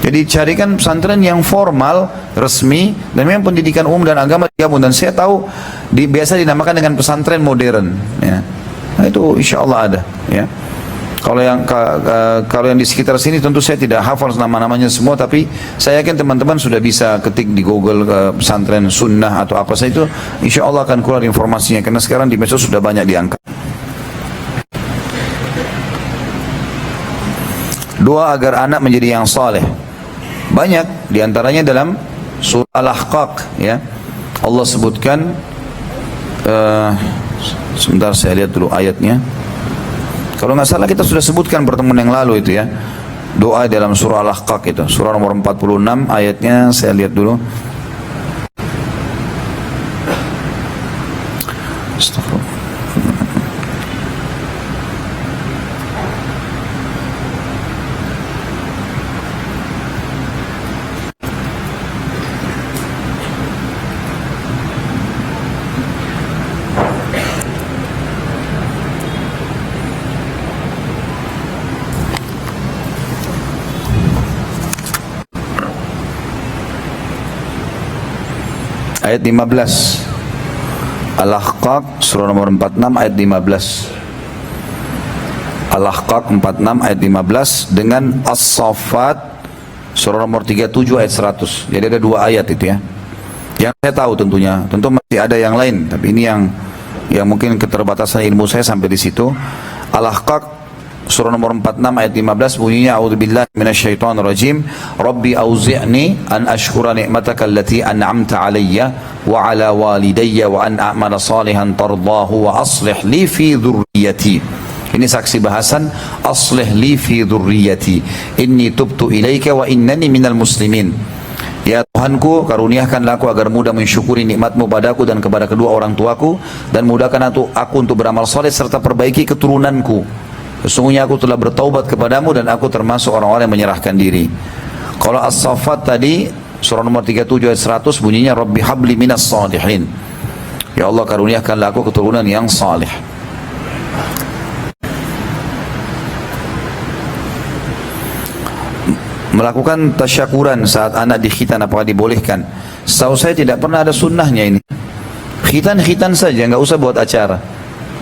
Jadi carikan pesantren yang formal, resmi, dan memang pendidikan umum dan agama digabung. Dan saya tahu biasa dinamakan dengan pesantren modern. Ya. Nah itu insya Allah ada. Ya. Kalau yang di sekitar sini tentu saya tidak hafal nama-namanya semua, tapi saya yakin teman-teman sudah bisa ketik di Google pesantren sunnah atau apa saja itu, insya Allah akan keluar informasinya, karena sekarang di medsos sudah banyak diangkat. Doa agar anak menjadi yang saleh. Banyak diantaranya dalam surah Al-Ahqaq ya. Allah sebutkan sebentar saya lihat dulu ayatnya. Kalau nggak salah kita sudah sebutkan pertemuan yang lalu itu ya. Doa dalam surah Al-Ahqaq itu, surah nomor 46 ayatnya saya lihat dulu. Astagfirullah. Ayat 15 Al-Ahqaq surah nomor 46 ayat 15. Al-Ahqaq 46 ayat 15 dengan As-Saffat surah nomor 37 ayat 100. Jadi ada 2 ayat itu ya. Yang saya tahu tentunya, tentu masih ada yang lain, tapi ini yang mungkin keterbatasan ilmu saya sampai di situ. Al-Ahqaq surah nomor 46 ayat 15 bunyinya a'udzubillahi minasyaitonirrajim rabbi auzi'ni an ashkura ni'mataka allati an'amta 'alayya wa 'ala walidayya wa an a'mala salihan tardahu wa aslih li fi dhurriyyati. Ini saksi bahasan aslih li fi dhurriyyati inni tubtu ilaika wa innani minal muslimin. Ya Tuhanku, karuniakanlah aku agar mudah mensyukuri nikmatmu padaku dan kepada kedua orang tuaku, dan mudahkan aku untuk beramal saleh serta perbaiki keturunanku. Sesungguhnya aku telah bertaubat kepadamu dan aku termasuk orang-orang yang menyerahkan diri. Kalau As-Saffat tadi surah nomor 37 ayat 100 bunyinya Rabbi habli minas salihin. Ya Allah, karuniakanlah aku keturunan yang salih. Melakukan tasyakuran saat anak dikhitan apakah dibolehkan? Setahu saya tidak pernah ada sunnahnya ini. Khitan saja, nggak usah buat acara.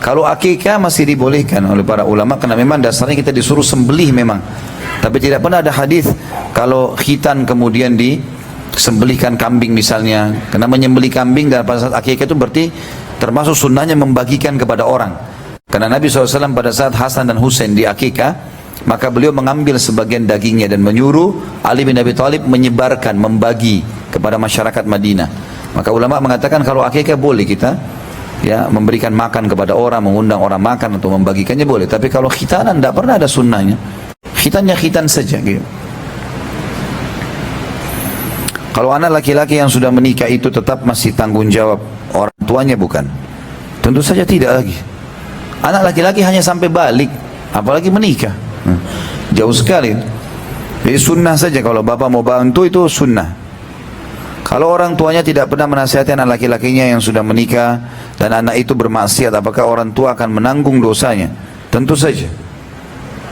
Kalau akikah masih dibolehkan oleh para ulama karena memang dasarnya kita disuruh sembelih memang. Tapi tidak pernah ada hadis kalau khitan kemudian disembelihkan kambing misalnya. Karena menyembelih kambing dan pada saat akikah itu berarti termasuk sunnahnya membagikan kepada orang. Karena Nabi SAW pada saat Hasan dan Husain di akikah, maka beliau mengambil sebagian dagingnya dan menyuruh Ali bin Abi Thalib menyebarkan, membagi kepada masyarakat Madinah. Maka ulama mengatakan kalau akikah boleh kita ya memberikan makan kepada orang, mengundang orang makan atau membagikannya boleh. Tapi kalau khitanan tidak pernah ada sunnahnya. Khitannya khitan saja gitu. Kalau anak laki-laki yang sudah menikah itu tetap masih tanggung jawab orang tuanya bukan? Tentu saja tidak lagi. Anak laki-laki hanya sampai balik, apalagi menikah. Jauh sekali. Jadi sunnah saja kalau bapak mau bantu itu sunnah. Kalau orang tuanya tidak pernah menasihati anak laki-lakinya yang sudah menikah dan anak itu bermaksiat, apakah orang tua akan menanggung dosanya? Tentu saja.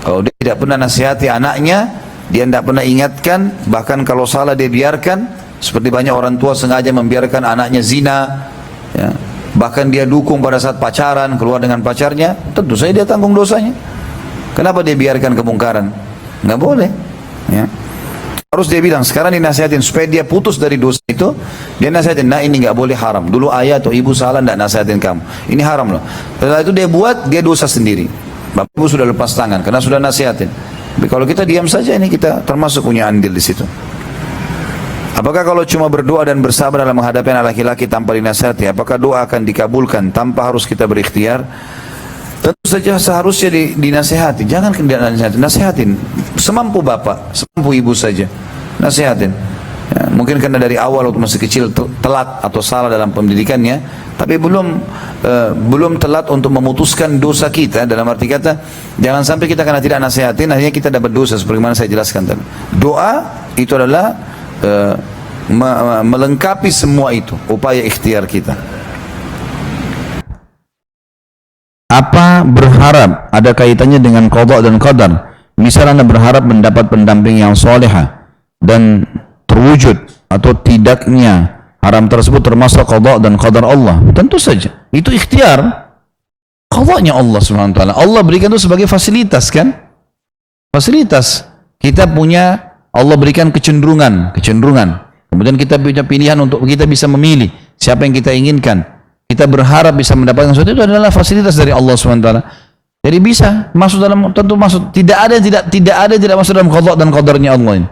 Kalau dia tidak pernah nasihati anaknya, dia tidak pernah ingatkan, bahkan kalau salah dia biarkan, seperti banyak orang tua sengaja membiarkan anaknya zina, ya. Bahkan dia dukung pada saat pacaran, keluar dengan pacarnya, tentu saja dia tanggung dosanya. Kenapa dia biarkan kemungkaran? Nggak boleh. Ya. Harus dia bilang, sekarang dinasihatin supaya dia putus dari dosa itu, dia nasihatin, nah ini nggak boleh haram. Dulu ayah atau ibu salah nggak nasihatin kamu, ini haram loh. Setelah itu dia buat, dia dosa sendiri. Bapak ibu sudah lepas tangan karena sudah nasihatin. Tapi kalau kita diam saja ini kita termasuk punya andil di situ. Apakah kalau cuma berdoa dan bersabar dalam menghadapi anak laki-laki tanpa dinasihati, apakah doa akan dikabulkan tanpa harus kita berikhtiar? Tentu saja seharusnya dinasihati. Jangan dinasihati, nasihatin semampu bapak, semampu ibu saja. Nasihatin. Ya, mungkin karena dari awal waktu masih kecil telat atau salah dalam pendidikannya, tapi belum telat untuk memutuskan dosa kita. Dalam arti kata, jangan sampai kita karena tidak nasihatin, akhirnya kita dapat dosa seperti mana saya jelaskan tadi. Doa itu adalah melengkapi semua itu, upaya ikhtiar kita. Apa berharap ada kaitannya dengan qada dan qadar? Misal Anda berharap mendapat pendamping yang solehah dan terwujud atau tidaknya haram tersebut termasuk qada dan qadar Allah. Tentu saja, itu ikhtiar. Qadanya Allah SWT. Allah berikan itu sebagai fasilitas kan? Fasilitas. Kita punya, Allah berikan kecenderungan. Kemudian kita punya pilihan untuk kita bisa memilih siapa yang kita inginkan. Kita berharap bisa mendapatkan sesuatu, itu adalah fasilitas dari Allah SWT. Jadi bisa masuk dalam, tentu masuk. Tidak ada tidak masuk dalam qada dan qadarnya Allah ini.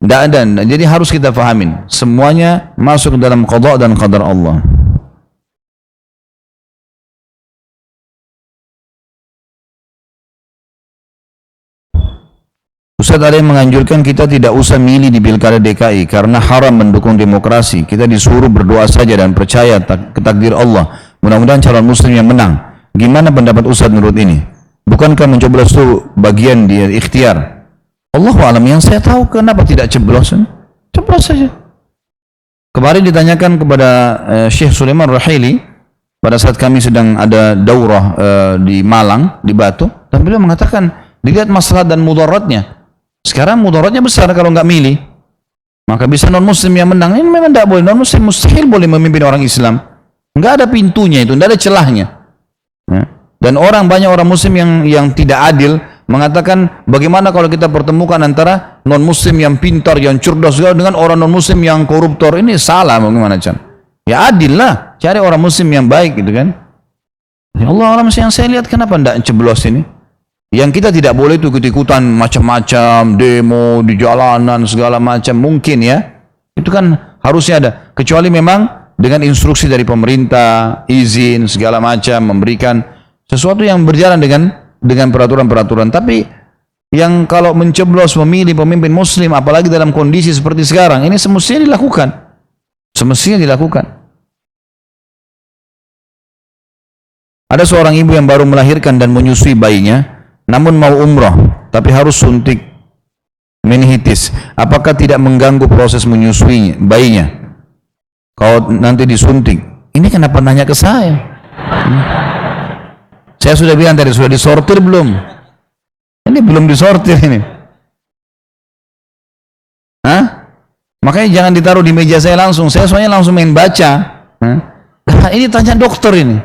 Tidak ada. Jadi harus kita fahamin. Semuanya masuk dalam qada dan qadar Allah. Ustaz, ada yang menganjurkan kita tidak usah milih di Pilkada DKI karena haram mendukung demokrasi. Kita disuruh berdoa saja dan percaya ke takdir Allah. Mudah-mudahan calon muslim yang menang. Gimana pendapat Ustaz menurut ini? Bukankah mencoblos itu bagian dia ikhtiar? Allahu a'lam, yang saya tahu kenapa tidak coblos? Coblos saja. Kemarin ditanyakan kepada Syekh Sulaiman Rahili pada saat kami sedang ada daurah di Malang, di Batu, dan beliau mengatakan dilihat masalah dan mudaratnya. Sekarang mudaratnya besar kalau nggak milih. Maka bisa non muslim yang menang. Ini memang tidak boleh. Non muslim mustahil boleh memimpin orang Islam. Nggak ada pintunya itu, nggak ada celahnya. Ya. Dan banyak orang muslim yang tidak adil mengatakan bagaimana kalau kita pertemukan antara non muslim yang pintar, yang cerdas dengan orang non muslim yang koruptor. Ini salah bagaimana Chan? Ya adil lah, cari orang muslim yang baik gitu kan. Ya Allah alam, yang saya lihat kenapa tidak ceblos ini? Yang kita tidak boleh itu ikut-ikutan macam-macam demo di jalanan segala macam, mungkin ya. Itu kan harusnya ada, kecuali memang dengan instruksi dari pemerintah, izin segala macam, memberikan sesuatu yang berjalan dengan peraturan-peraturan. Tapi yang kalau mencoblos memilih pemimpin muslim, apalagi dalam kondisi seperti sekarang, ini semestinya dilakukan. Semestinya dilakukan. Ada seorang ibu yang baru melahirkan dan menyusui bayinya, namun mau umrah, tapi harus suntik meningitis. Apakah tidak mengganggu proses menyusui bayinya? Kalau nanti disuntik, ini kenapa nanya ke saya? Saya sudah bilang tadi, sudah disortir belum? Ini belum disortir ini. Hah? Makanya jangan ditaruh di meja saya langsung. Saya soalnya langsung main baca. Hah? Nah, ini tanya dokter ini.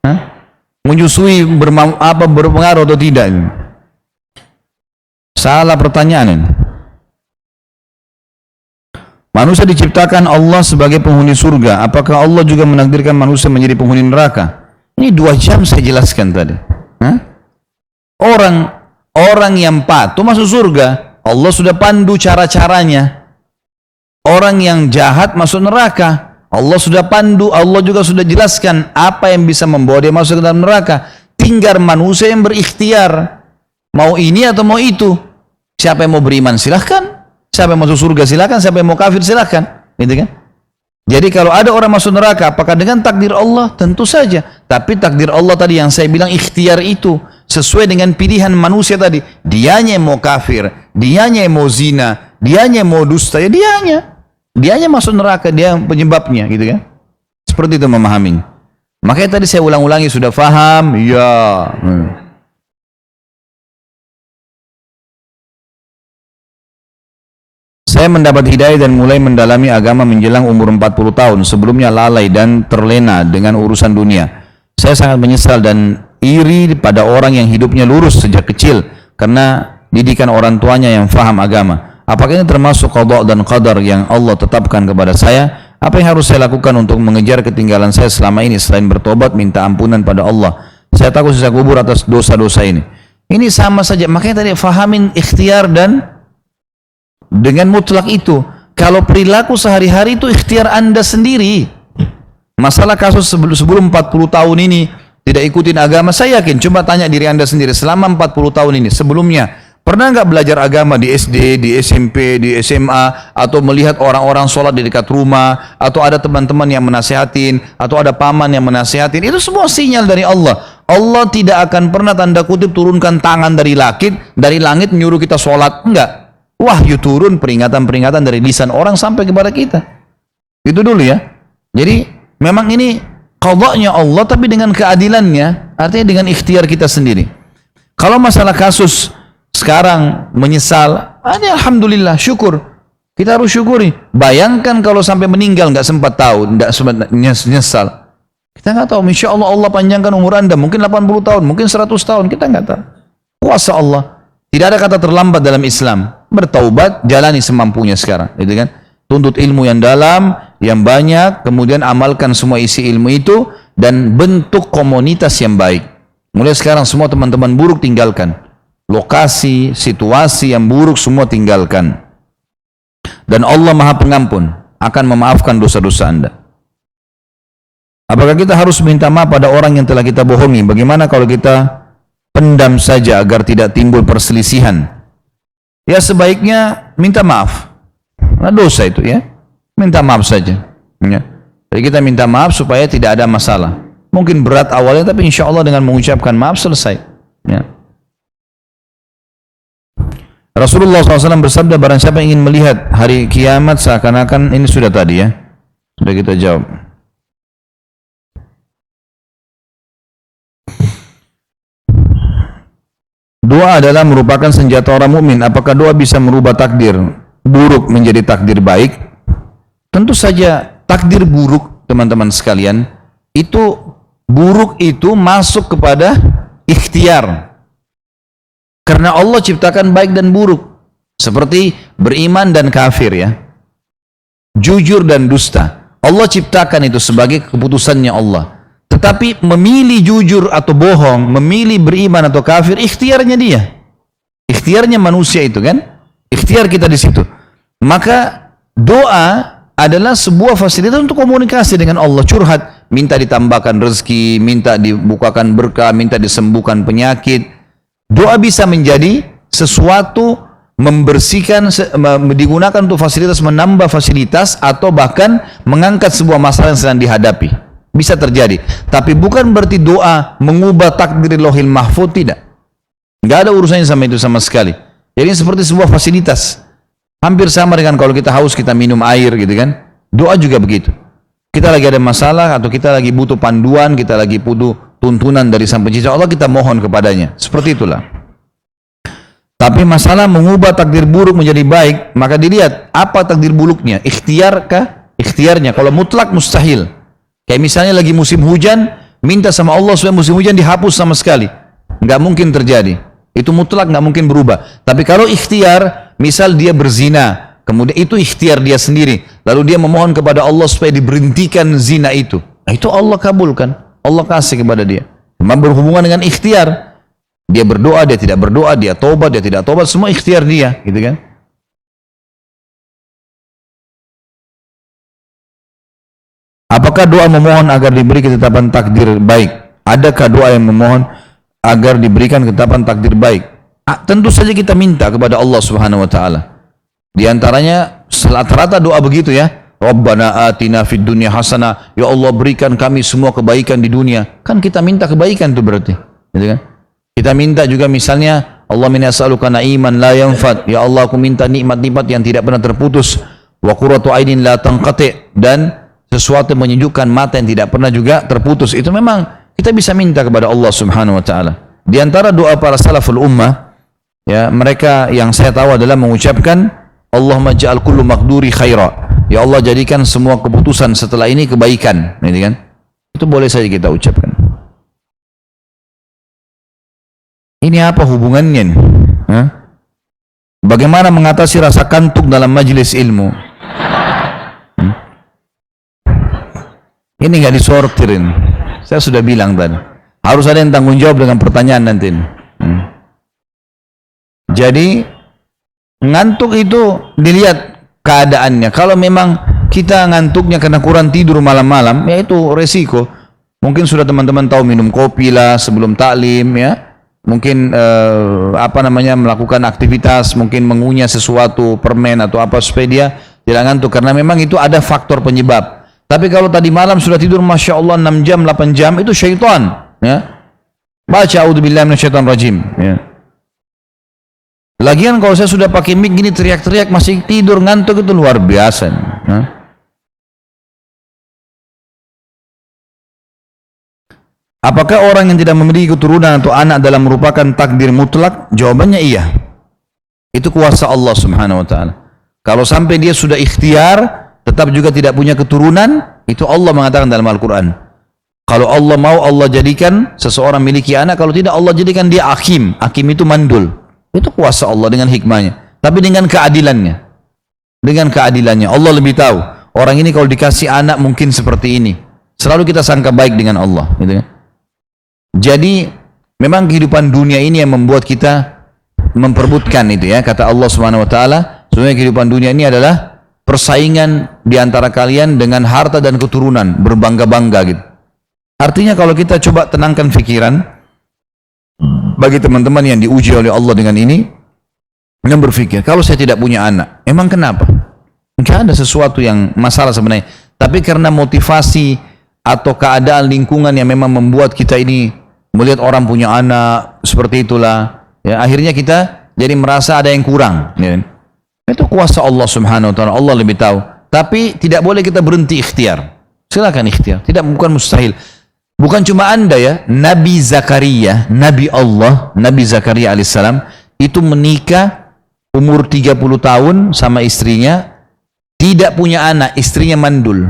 Hah? menyusui berpengaruh atau tidak? Salah pertanyaan ini. Manusia diciptakan Allah sebagai penghuni surga. Apakah Allah juga menakdirkan manusia menjadi penghuni neraka? Ini 2 jam saya jelaskan tadi. Hah? Orang yang patuh masuk surga. Allah sudah pandu cara-caranya. Orang yang jahat masuk neraka. Allah sudah pandu, Allah juga sudah jelaskan apa yang bisa membawa dia masuk ke dalam neraka. Tinggal manusia yang berikhtiar. Mau ini atau mau itu. Siapa yang mau beriman silahkan. Siapa yang masuk surga silahkan. Siapa yang mau kafir silahkan. Gitu kan? Jadi kalau ada orang masuk neraka, apakah dengan takdir Allah? Tentu saja. Tapi takdir Allah tadi yang saya bilang ikhtiar itu sesuai dengan pilihan manusia tadi. Dianya yang mau kafir, dianya yang mau zina, dianya yang mau dusta, ya dianya masuk neraka, dia penyebabnya, gitu kan? Seperti itu memahami. Makanya tadi saya ulang-ulangi, sudah faham? Ya. Saya mendapat hidayah dan mulai mendalami agama menjelang umur 40 tahun. Sebelumnya lalai dan terlena dengan urusan dunia. Saya sangat menyesal dan iri pada orang yang hidupnya lurus sejak kecil karena didikan orang tuanya yang faham agama. Apakah ini termasuk qada dan qadar yang Allah tetapkan kepada saya? Apa yang harus saya lakukan untuk mengejar ketinggalan saya selama ini selain bertobat minta ampunan pada Allah? Saya takut siksa kubur atas dosa-dosa ini. Ini sama saja. Makanya tadi fahamin ikhtiar dan dengan mutlak itu. Kalau perilaku sehari-hari itu ikhtiar Anda sendiri. Masalah kasus sebelum 40 tahun ini tidak ikutin agama, saya yakin, coba tanya diri Anda sendiri selama 40 tahun ini sebelumnya pernah nggak belajar agama di SD, di SMP, di SMA, atau melihat orang-orang sholat di dekat rumah, atau ada teman-teman yang menasehatin, atau ada paman yang menasehatin? Itu semua sinyal dari Allah. Allah tidak akan pernah tanda kutip turunkan tangan dari langit menyuruh kita sholat, enggak. Wahyu turun, peringatan-peringatan dari lisan orang sampai kepada kita. Itu dulu ya. Jadi memang ini qadanya Allah, tapi dengan keadilannya, artinya dengan ikhtiar kita sendiri. Kalau masalah kasus sekarang menyesal, alhamdulillah, syukur. Kita harus syukuri. Bayangkan kalau sampai meninggal nggak sempat tahu, nggak sempat nyesal. Kita nggak tahu. Insya Allah Allah panjangkan umur Anda, mungkin 80 tahun, mungkin 100 tahun, kita nggak tahu. Kuasa Allah. Tidak ada kata terlambat dalam Islam. Bertaubat, jalani semampunya sekarang, gitu kan? Tuntut ilmu yang dalam, yang banyak, kemudian amalkan semua isi ilmu itu dan bentuk komunitas yang baik. Mulai sekarang semua teman-teman buruk tinggalkan. Lokasi, situasi yang buruk semua tinggalkan. Dan Allah Maha Pengampun, akan memaafkan dosa-dosa Anda. Apakah kita harus minta maaf pada orang yang telah kita bohongi? Bagaimana kalau kita pendam saja agar tidak timbul perselisihan? Ya sebaiknya minta maaf. Nah, dosa itu ya. Minta maaf saja. Ya. Jadi kita minta maaf supaya tidak ada masalah. Mungkin berat awalnya, tapi insya Allah dengan mengucapkan maaf selesai. Ya. Rasulullah SAW bersabda, barang siapa ingin melihat hari kiamat seakan-akan, ini sudah tadi ya. Sudah kita jawab. Doa adalah merupakan senjata orang mukmin. Apakah doa bisa merubah takdir buruk menjadi takdir baik? Tentu saja takdir buruk, teman-teman sekalian, itu buruk itu masuk kepada ikhtiar. Karena Allah ciptakan baik dan buruk. Seperti beriman dan kafir ya. Jujur dan dusta. Allah ciptakan itu sebagai keputusannya Allah. Tetapi memilih jujur atau bohong, memilih beriman atau kafir, ikhtiarnya dia. Ikhtiarnya manusia itu kan. Ikhtiar kita di situ. Maka doa adalah sebuah fasilitas untuk komunikasi dengan Allah. Curhat, minta ditambahkan rezeki, minta dibukakan berkah, minta disembuhkan penyakit. Doa bisa menjadi sesuatu membersihkan, digunakan untuk fasilitas, menambah fasilitas, atau bahkan mengangkat sebuah masalah yang sedang dihadapi. Bisa terjadi, tapi bukan berarti doa mengubah takdir Lauhil Mahfuz, tidak. Nggak ada urusannya sama itu sama sekali. Jadi seperti sebuah fasilitas. Hampir sama dengan kalau kita haus kita minum air gitu kan. Doa juga begitu. Kita lagi ada masalah atau kita lagi butuh panduan, kita lagi butuh tuntunan dari Sang Pencipta Allah, kita mohon kepadanya. Seperti itulah. Tapi masalah mengubah takdir buruk menjadi baik, maka dilihat apa takdir buruknya. Ikhtiarkah? Ikhtiarnya. Kalau mutlak mustahil. Kayak misalnya lagi musim hujan, minta sama Allah supaya musim hujan dihapus sama sekali. Nggak mungkin terjadi. Itu mutlak nggak mungkin berubah. Tapi kalau ikhtiar, misal dia berzina, kemudian itu ikhtiar dia sendiri, lalu dia memohon kepada Allah supaya diberhentikan zina itu. Nah, itu Allah kabulkan, Allah kasih kepada dia. Cuma berhubungan dengan ikhtiar. Dia berdoa, dia tidak berdoa, dia tobat, dia tidak tobat, semua ikhtiar dia, gitu kan? Apakah doa memohon agar diberi ketetapan takdir baik? Adakah doa yang memohon agar diberikan ketetapan takdir baik? Tentu saja kita minta kepada Allah Subhanahu wa taala. Di antaranya rata-rata doa begitu ya. Rabbana atina fid dunya hasanah. Ya Allah, berikan kami semua kebaikan di dunia. Kan kita minta kebaikan itu berarti, gitu kan? Kita minta juga misalnya Allahumma inni as'aluka na'iman la yanfad. Ya Allah, aku minta nikmat-nikmat yang tidak pernah terputus. Wa qurratu ainin la tanqati, dan sesuatu yang menyejukkan mata yang tidak pernah juga terputus. Itu memang kita bisa minta kepada Allah Subhanahu wa taala. Di antara doa para salaful ummah, ya, mereka yang saya tahu adalah mengucapkan Allahumma ja'al kullu maqduri khaira. Ya Allah, jadikan semua keputusan setelah ini kebaikan, gitu kan? Itu boleh saja kita ucapkan. Ini apa hubungannya nih? Hah? Bagaimana mengatasi rasa kantuk dalam majelis ilmu? Ini nggak disortirin. Saya sudah bilang tadi. Harus ada yang tanggung jawab dengan pertanyaan nanti. Jadi ngantuk itu dilihat keadaannya. Kalau memang kita ngantuknya karena kurang tidur malam-malam, ya itu resiko. Mungkin sudah teman-teman tahu minum kopi lah sebelum taklim, ya. Mungkin melakukan aktivitas, mungkin mengunyah sesuatu, permen atau apa supaya dia tidak ngantuk. Karena memang itu ada faktor penyebab. Tapi kalau tadi malam sudah tidur Masya Allah 6 jam, 8 jam, itu syaitan, ya. Baca a'udzubillahi minasyaitonir rajim, ya. Lagian kalau saya sudah pakai mic gini teriak-teriak masih tidur ngantuk, itu luar biasa, ya. Apakah orang yang tidak memiliki keturunan atau anak dalam merupakan takdir mutlak? Jawabannya iya. Itu kuasa Allah Subhanahu wa taala. Kalau sampai dia sudah ikhtiar tetap juga tidak punya keturunan, itu Allah mengatakan dalam Al-Quran, kalau Allah mau, Allah jadikan seseorang miliki anak, kalau tidak Allah jadikan dia akim. Akim itu mandul. Itu kuasa Allah dengan hikmahnya, tapi dengan keadilannya. Dengan keadilannya Allah lebih tahu orang ini kalau dikasih anak mungkin seperti ini. Selalu kita sangka baik dengan Allah, gitu kan? Jadi memang kehidupan dunia ini yang membuat kita memperebutkan itu, ya. Kata Allah Subhanahu wa taala, sebenarnya kehidupan dunia ini adalah persaingan di antara kalian dengan harta dan keturunan, berbangga-bangga gitu. Artinya kalau kita coba tenangkan pikiran, bagi teman-teman yang diuji oleh Allah dengan ini, yang berpikir, kalau saya tidak punya anak, emang kenapa? Enggak ada sesuatu yang masalah sebenarnya. Tapi karena motivasi atau keadaan lingkungan yang memang membuat kita ini melihat orang punya anak, seperti itulah, ya, akhirnya kita jadi merasa ada yang kurang, ya. Itu kuasa Allah Subhanahu wa taala, Allah lebih tahu. Tapi tidak boleh kita berhenti ikhtiar. Silakan ikhtiar, bukan mustahil. Bukan cuma Anda, ya, Nabi Zakaria, Nabi Allah, Nabi Zakaria alaihissalam itu menikah umur 30 tahun sama istrinya, tidak punya anak, istrinya mandul.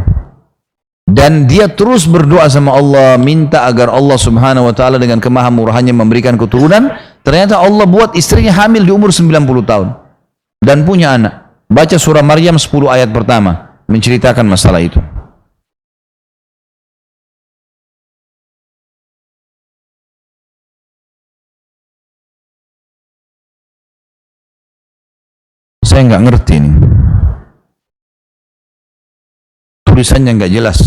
Dan dia terus berdoa sama Allah, minta agar Allah Subhanahu wa taala dengan kemahamurahannya memberikan keturunan. Ternyata Allah buat istrinya hamil di umur 90 tahun. Dan punya anak. Baca surah Maryam 10 ayat pertama menceritakan masalah itu. Saya nggak ngerti ini. Tulisannya nggak jelas.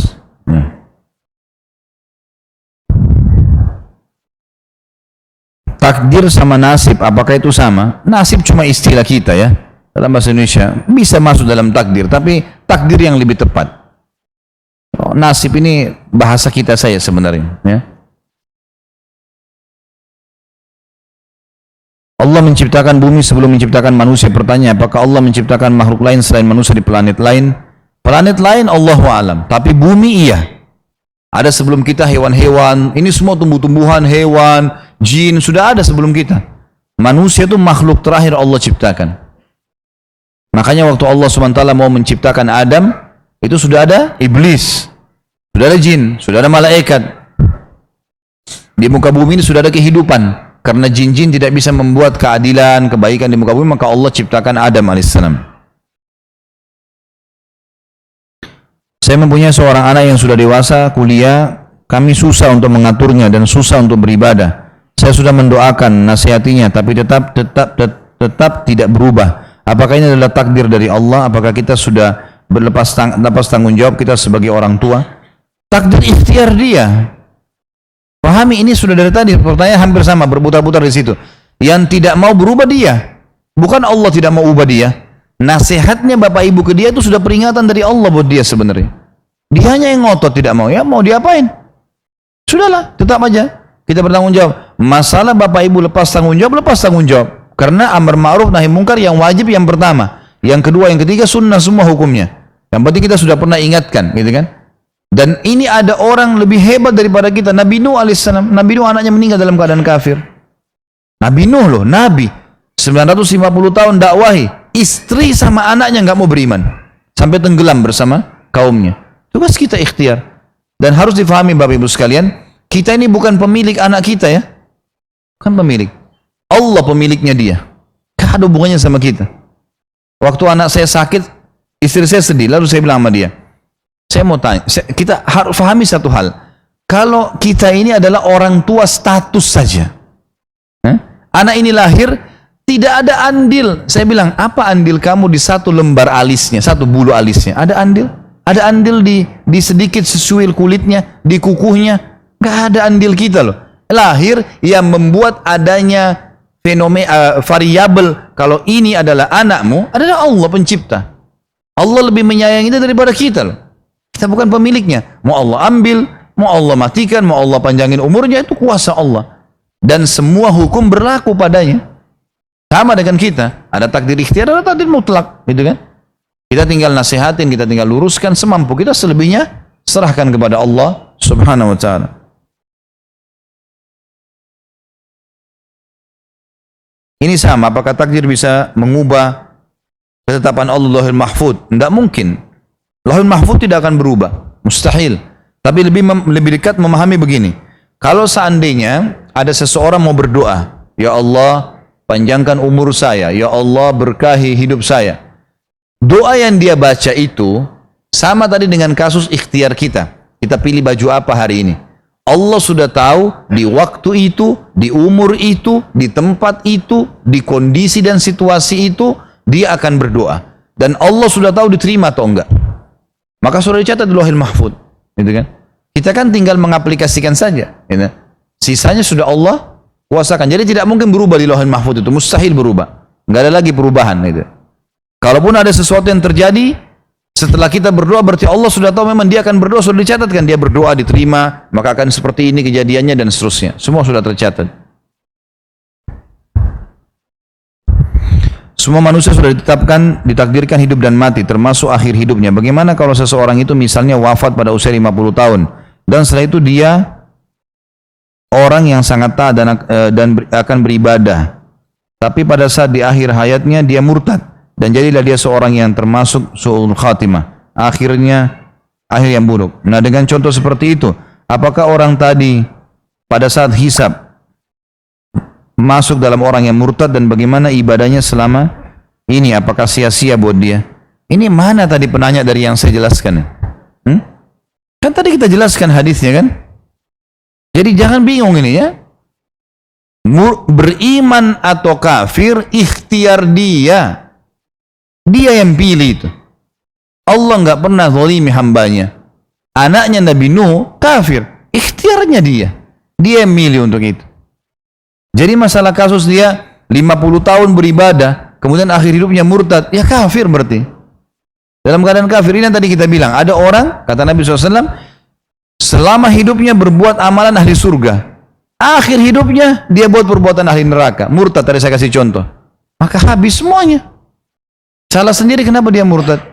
Takdir sama nasib, apakah itu sama? Nasib cuma istilah kita, ya. Dalam bahasa Indonesia bisa masuk dalam takdir, tapi takdir yang lebih tepat. Nasib ini bahasa kita saya sebenarnya, ya. Allah menciptakan bumi sebelum menciptakan manusia. Pertanyaan, apakah Allah menciptakan makhluk lain selain manusia di planet lain? Planet lain Allahu alam, tapi bumi iya. Ada sebelum kita hewan-hewan, ini semua tumbuh-tumbuhan, hewan, jin, sudah ada sebelum kita. Manusia itu makhluk terakhir Allah ciptakan. Makanya waktu Allah SWT mau menciptakan Adam, itu sudah ada iblis, sudah ada jin, sudah ada malaikat. Di muka bumi ini sudah ada kehidupan. Karena jin-jin tidak bisa membuat keadilan, kebaikan di muka bumi, maka Allah ciptakan Adam alaihissalam. Saya mempunyai seorang anak yang sudah dewasa, kuliah, kami susah untuk mengaturnya dan susah untuk beribadah. Saya sudah mendoakan, nasihatinya, tapi tetap tidak berubah. Apakah ini adalah takdir dari Allah? Apakah kita sudah berlepas tanggung jawab kita sebagai orang tua? Takdir ikhtiar dia. Pahami, ini sudah dari tadi pertanyaan hampir sama, berputar-putar di situ. Yang tidak mau berubah dia, bukan Allah tidak mau ubah dia. Nasihatnya bapak ibu ke dia itu sudah peringatan dari Allah buat dia sebenarnya. Dia hanya yang ngotot tidak mau, ya mau diapain? Sudahlah, tetap aja kita bertanggung jawab. Masalah bapak ibu lepas tanggung jawab. Karena amar ma'ruf nahi mungkar yang wajib yang pertama, yang kedua, yang ketiga sunnah semua hukumnya. Yang penting kita sudah pernah ingatkan, gitu kan? Dan ini ada orang lebih hebat daripada kita. Nabi Nuh alaihissalam. Nabi Nuh anaknya meninggal dalam keadaan kafir. Nabi Nuh loh, Nabi 950 tahun dakwahi, istri sama anaknya nggak mau beriman sampai tenggelam bersama kaumnya. Tugas kita ikhtiar. Dan harus difahami Bapak Ibu sekalian, kita ini bukan pemilik anak kita ya. Bukan pemilik. Allah pemiliknya dia. Gak ada hubungannya sama kita. Waktu anak saya sakit, istri saya sedih, lalu saya bilang sama dia, saya mau tanya, kita harus pahami satu hal. Kalau kita ini adalah orang tua status saja, anak ini lahir, tidak ada andil. Saya bilang, apa andil kamu di satu lembar alisnya, satu bulu alisnya? Ada andil? Ada andil di sedikit sesuil kulitnya, di kukuhnya? Gak ada andil kita loh. Lahir yang membuat adanya fenomena variabel, kalau ini adalah anakmu, adalah Allah pencipta. Allah lebih menyayangi dia daripada kita loh. Kita bukan pemiliknya. Mau Allah ambil, mau Allah matikan, mau Allah panjangin umurnya, itu kuasa Allah. Dan semua hukum berlaku padanya. Sama dengan kita. Ada takdir ikhtiar, ada takdir mutlak. Gitu kan? Kita tinggal nasihatin, kita tinggal luruskan semampu kita, selebihnya serahkan kepada Allah subhanahu wa ta'ala. Ini sama, apakah takdir bisa mengubah ketetapan Allah Lauhul Mahfuz? Tidak mungkin. Lauhul Mahfuz tidak akan berubah, mustahil. Tapi lebih dekat memahami begini. Kalau seandainya ada seseorang mau berdoa, ya Allah panjangkan umur saya, ya Allah berkahi hidup saya. Doa yang dia baca itu sama tadi dengan kasus ikhtiar kita. Kita pilih baju apa hari ini. Allah sudah tahu di waktu itu, di umur itu, di tempat itu, di kondisi dan situasi itu, dia akan berdoa. Dan Allah sudah tahu diterima atau enggak. Maka sudah dicatat di Lauhul Mahfuz, gitu kan? Kita kan tinggal mengaplikasikan saja, gitu. Sisanya sudah Allah kuasakan. Jadi tidak mungkin berubah di Lauhul Mahfuz itu, mustahil berubah. Nggak ada lagi perubahan, gitu. Kalaupun ada sesuatu yang terjadi setelah kita berdoa, berarti Allah sudah tahu memang dia akan berdoa, sudah dicatatkan dia berdoa diterima, maka akan seperti ini kejadiannya dan seterusnya. Semua sudah tercatat. Semua manusia sudah ditetapkan, ditakdirkan hidup dan mati, termasuk akhir hidupnya. Bagaimana kalau seseorang itu misalnya wafat pada usia 50 tahun, dan setelah itu dia orang yang sangat taat dan akan beribadah. Tapi pada saat di akhir hayatnya dia murtad, dan jadilah dia seorang yang termasuk su'ul khatimah. Akhirnya, akhir yang buruk. Nah dengan contoh seperti itu, apakah orang tadi pada saat hisab masuk dalam orang yang murtad, dan bagaimana ibadahnya selama ini, apakah sia-sia buat dia? Ini mana tadi penanya dari yang saya jelaskan? Kan tadi kita jelaskan hadisnya kan? Jadi jangan bingung ini ya. Beriman atau kafir ikhtiar dia. Dia yang pilih itu. Allah nggak pernah zalimi hambanya. Anaknya Nabi Nuh kafir, ikhtiarnya dia. Dia yang milih untuk itu. Jadi masalah kasus dia 50 tahun beribadah, kemudian akhir hidupnya murtad, ya kafir berarti. Dalam keadaan kafir ini yang tadi kita bilang, ada orang, kata Nabi SAW, selama hidupnya berbuat amalan ahli surga, akhir hidupnya dia buat perbuatan ahli neraka, murtad, tadi saya kasih contoh. Maka habis semuanya. Salah sendiri kenapa dia murtad?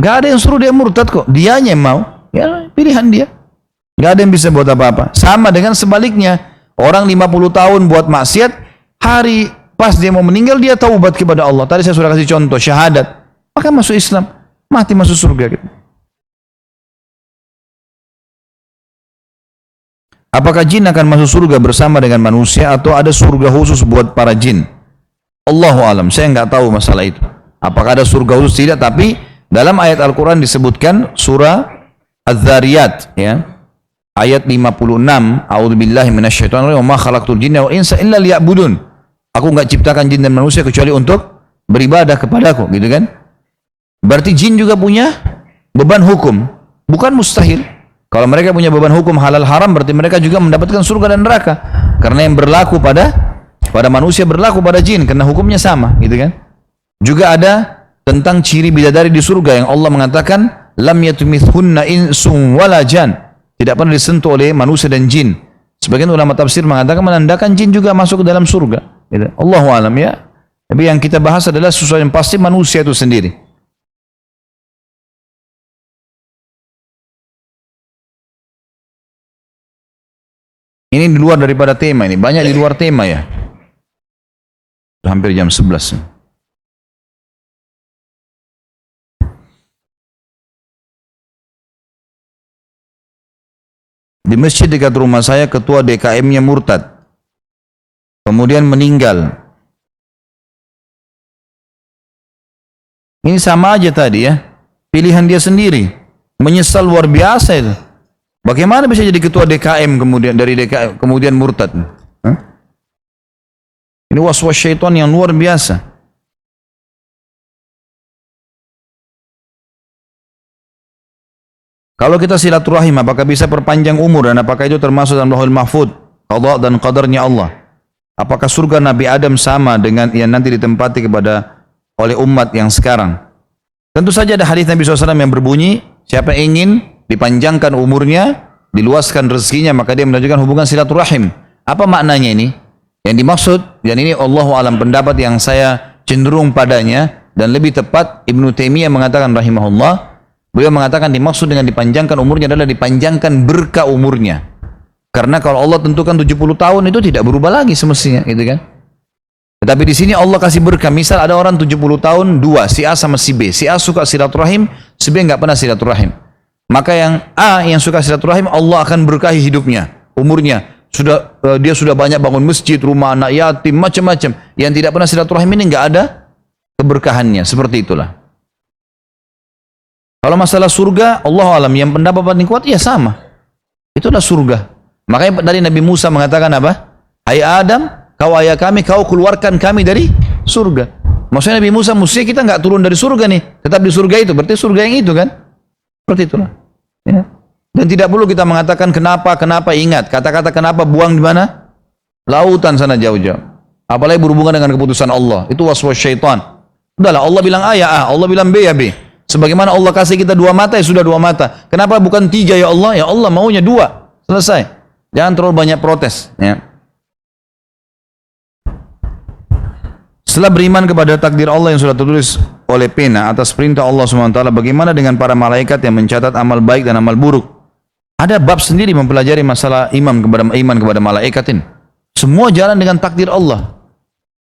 Gak ada yang suruh dia murtad kok, dianya yang mau, ya pilihan dia. Gak ada yang bisa buat apa-apa. Sama dengan sebaliknya. Orang 50 tahun buat maksiat, hari pas dia mau meninggal dia taubat kepada Allah. Tadi saya sudah kasih contoh syahadat, maka masuk Islam, mati masuk surga gitu. Apakah jin akan masuk surga bersama dengan manusia atau ada surga khusus buat para jin? Allahu alam, saya nggak tahu masalah itu. Apakah ada surga khusus tidak? Tapi dalam ayat Al-Quran disebutkan surah Az-Zariyat, ya, ayat 56. A'udzubillahi minasyaitonir rajim. Wa ma khalaqtul jinna wal insa illa liya'budun. Aku nggak ciptakan jin dan manusia kecuali untuk beribadah kepadaku, gitu kan? Berarti jin juga punya beban hukum, bukan mustahil. Kalau mereka punya beban hukum halal haram, berarti mereka juga mendapatkan surga dan neraka. Karena yang berlaku pada manusia berlaku pada jin, karena hukumnya sama, gitu kan? Juga ada tentang ciri bidadari di surga yang Allah mengatakan, lam yatumithunna insum wala jan. Tidak pernah disentuh oleh manusia dan jin. Sebagian ulama tafsir mengatakan menandakan jin juga masuk ke dalam surga. Gitu. Allahu alam, ya. Tapi yang kita bahas adalah sesuatu yang pasti manusia itu sendiri. Ini di luar daripada tema ini. Banyak di luar tema ya. Hampir jam 11. Di masjid dekat rumah saya ketua DKM-nya murtad. Kemudian meninggal. Ini sama aja tadi ya. Pilihan dia sendiri. Menyesal luar biasa itu. Bagaimana bisa jadi ketua DKM kemudian dari DKM kemudian murtad? Hah? Ini waswas syaitan yang luar biasa. Kalau kita silaturahim, apakah bisa perpanjang umur dan apakah itu termasuk dalam Lauhul Mahfuz, qada dan qadarnya Allah? Apakah surga Nabi Adam sama dengan yang nanti ditempati kepada oleh umat yang sekarang? Tentu saja ada hadis Nabi SAW yang berbunyi, siapa yang ingin dipanjangkan umurnya, diluaskan rezekinya, maka dia melanjutkan hubungan silaturahim. Apa maknanya ini? Yang dimaksud, dan ini Allahu alam pendapat yang saya cenderung padanya, dan lebih tepat Ibnu Taimiyah mengatakan rahimahullah, beliau mengatakan dimaksud dengan dipanjangkan umurnya adalah dipanjangkan berkah umurnya. Karena kalau Allah tentukan 70 tahun itu tidak berubah lagi semestinya, gitu kan? Tetapi di sini Allah kasih berkah. Misal ada orang 70 tahun, dua, si A sama si B. Si A suka silaturahim, si B nggak pernah silaturahim. Maka yang A yang suka silaturahim, Allah akan berkahi hidupnya, umurnya. Dia sudah banyak bangun masjid, rumah anak yatim, macam-macam. Yang tidak pernah silaturahim ini nggak ada keberkahannya. Seperti itulah. Kalau masalah surga, Allah alam yang pendapat paling kuat, ya sama. Itulah surga. Makanya dari Nabi Musa mengatakan apa? Hai Adam, kau ayah kami, kau keluarkan kami dari surga. Maksudnya Nabi Musa, mestinya kita nggak turun dari surga nih, tetap di surga itu. Berarti surga yang itu kan? Seperti itulah. Ya. Dan tidak perlu kita mengatakan kenapa, ingat. Kata-kata kenapa buang di mana? Lautan sana jauh-jauh. Apalagi berhubungan dengan keputusan Allah. Itu waswas syaitan. Udahlah, Allah bilang A ya A, Allah bilang B ya B. Sebagaimana Allah kasih kita dua mata, ya sudah dua mata. Kenapa bukan tiga ya Allah? Ya Allah maunya dua. Selesai. Jangan terlalu banyak protes. Ya. Setelah beriman kepada takdir Allah yang sudah tertulis oleh pena atas perintah Allah SWT, bagaimana dengan para malaikat yang mencatat amal baik dan amal buruk? Ada bab sendiri mempelajari masalah iman kepada malaikat ini. Semua jalan dengan takdir Allah.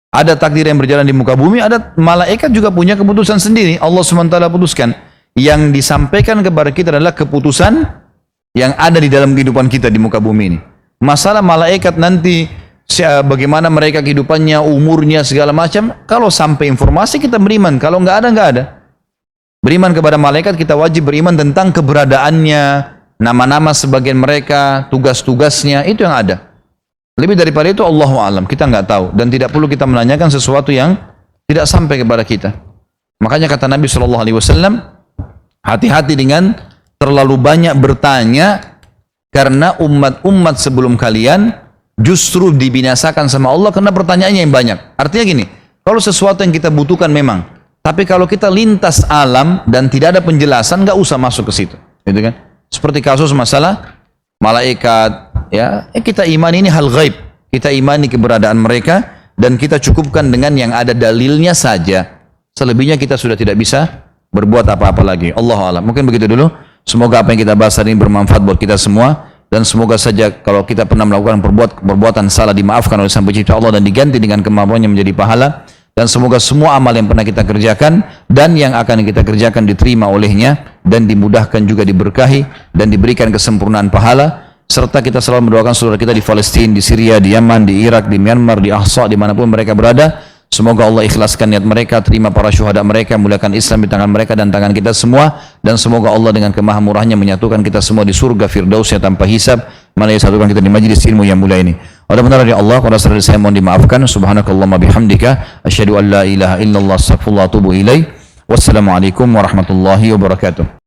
Ada takdir yang berjalan di muka bumi, ada malaikat juga punya keputusan sendiri. Allah SWT putuskan. Yang disampaikan kepada kita adalah keputusan yang ada di dalam kehidupan kita di muka bumi ini. Masalah malaikat nanti, bagaimana mereka kehidupannya, umurnya, segala macam. Kalau sampai informasi kita beriman. Kalau nggak ada, nggak ada. Beriman kepada malaikat, kita wajib beriman tentang keberadaannya, nama-nama sebagian mereka, tugas-tugasnya, itu yang ada. Lebih daripada itu Allahu alam, kita nggak tahu. Dan tidak perlu kita menanyakan sesuatu yang tidak sampai kepada kita. Makanya kata Nabi SAW, hati-hati dengan terlalu banyak bertanya, karena umat-umat sebelum kalian justru dibinasakan sama Allah karena pertanyaannya yang banyak. Artinya gini, kalau sesuatu yang kita butuhkan memang, tapi kalau kita lintas alam dan tidak ada penjelasan, nggak usah masuk ke situ, gitu kan? Seperti kasus masalah malaikat, ya, kita imani ini hal gaib, kita imani keberadaan mereka dan kita cukupkan dengan yang ada dalilnya saja. Selebihnya kita sudah tidak bisa berbuat apa-apa lagi. Allahu a'lam. Mungkin begitu dulu. Semoga apa yang kita bahas hari ini bermanfaat buat kita semua. Dan semoga saja kalau kita pernah melakukan perbuatan salah dimaafkan oleh Sang Pencipta Allah dan diganti dengan kemampuannya menjadi pahala. Dan semoga semua amal yang pernah kita kerjakan dan yang akan kita kerjakan diterima olehnya dan dimudahkan juga diberkahi dan diberikan kesempurnaan pahala. serta kita selalu mendoakan saudara kita di Palestina, di Syria, di Yaman, di Irak, di Myanmar, di Ahsa, dimanapun mereka berada. Semoga Allah ikhlaskan niat mereka, terima para syuhada mereka, muliakan Islam di tangan mereka dan tangan kita semua, dan semoga Allah dengan kemahamurahnya menyatukan kita semua di surga firdausnya tanpa hisab, mana satukan kita di majlis ilmu yang mulia ini. Oleh benar dari Allah, kalau saudara saya mohon dimaafkan. Subhanakallahumma bihamdika, asyhadu an la ilaha illallah, astaghfirullah wa atubu ilaih. Wassalamualaikum warahmatullahi wabarakatuh.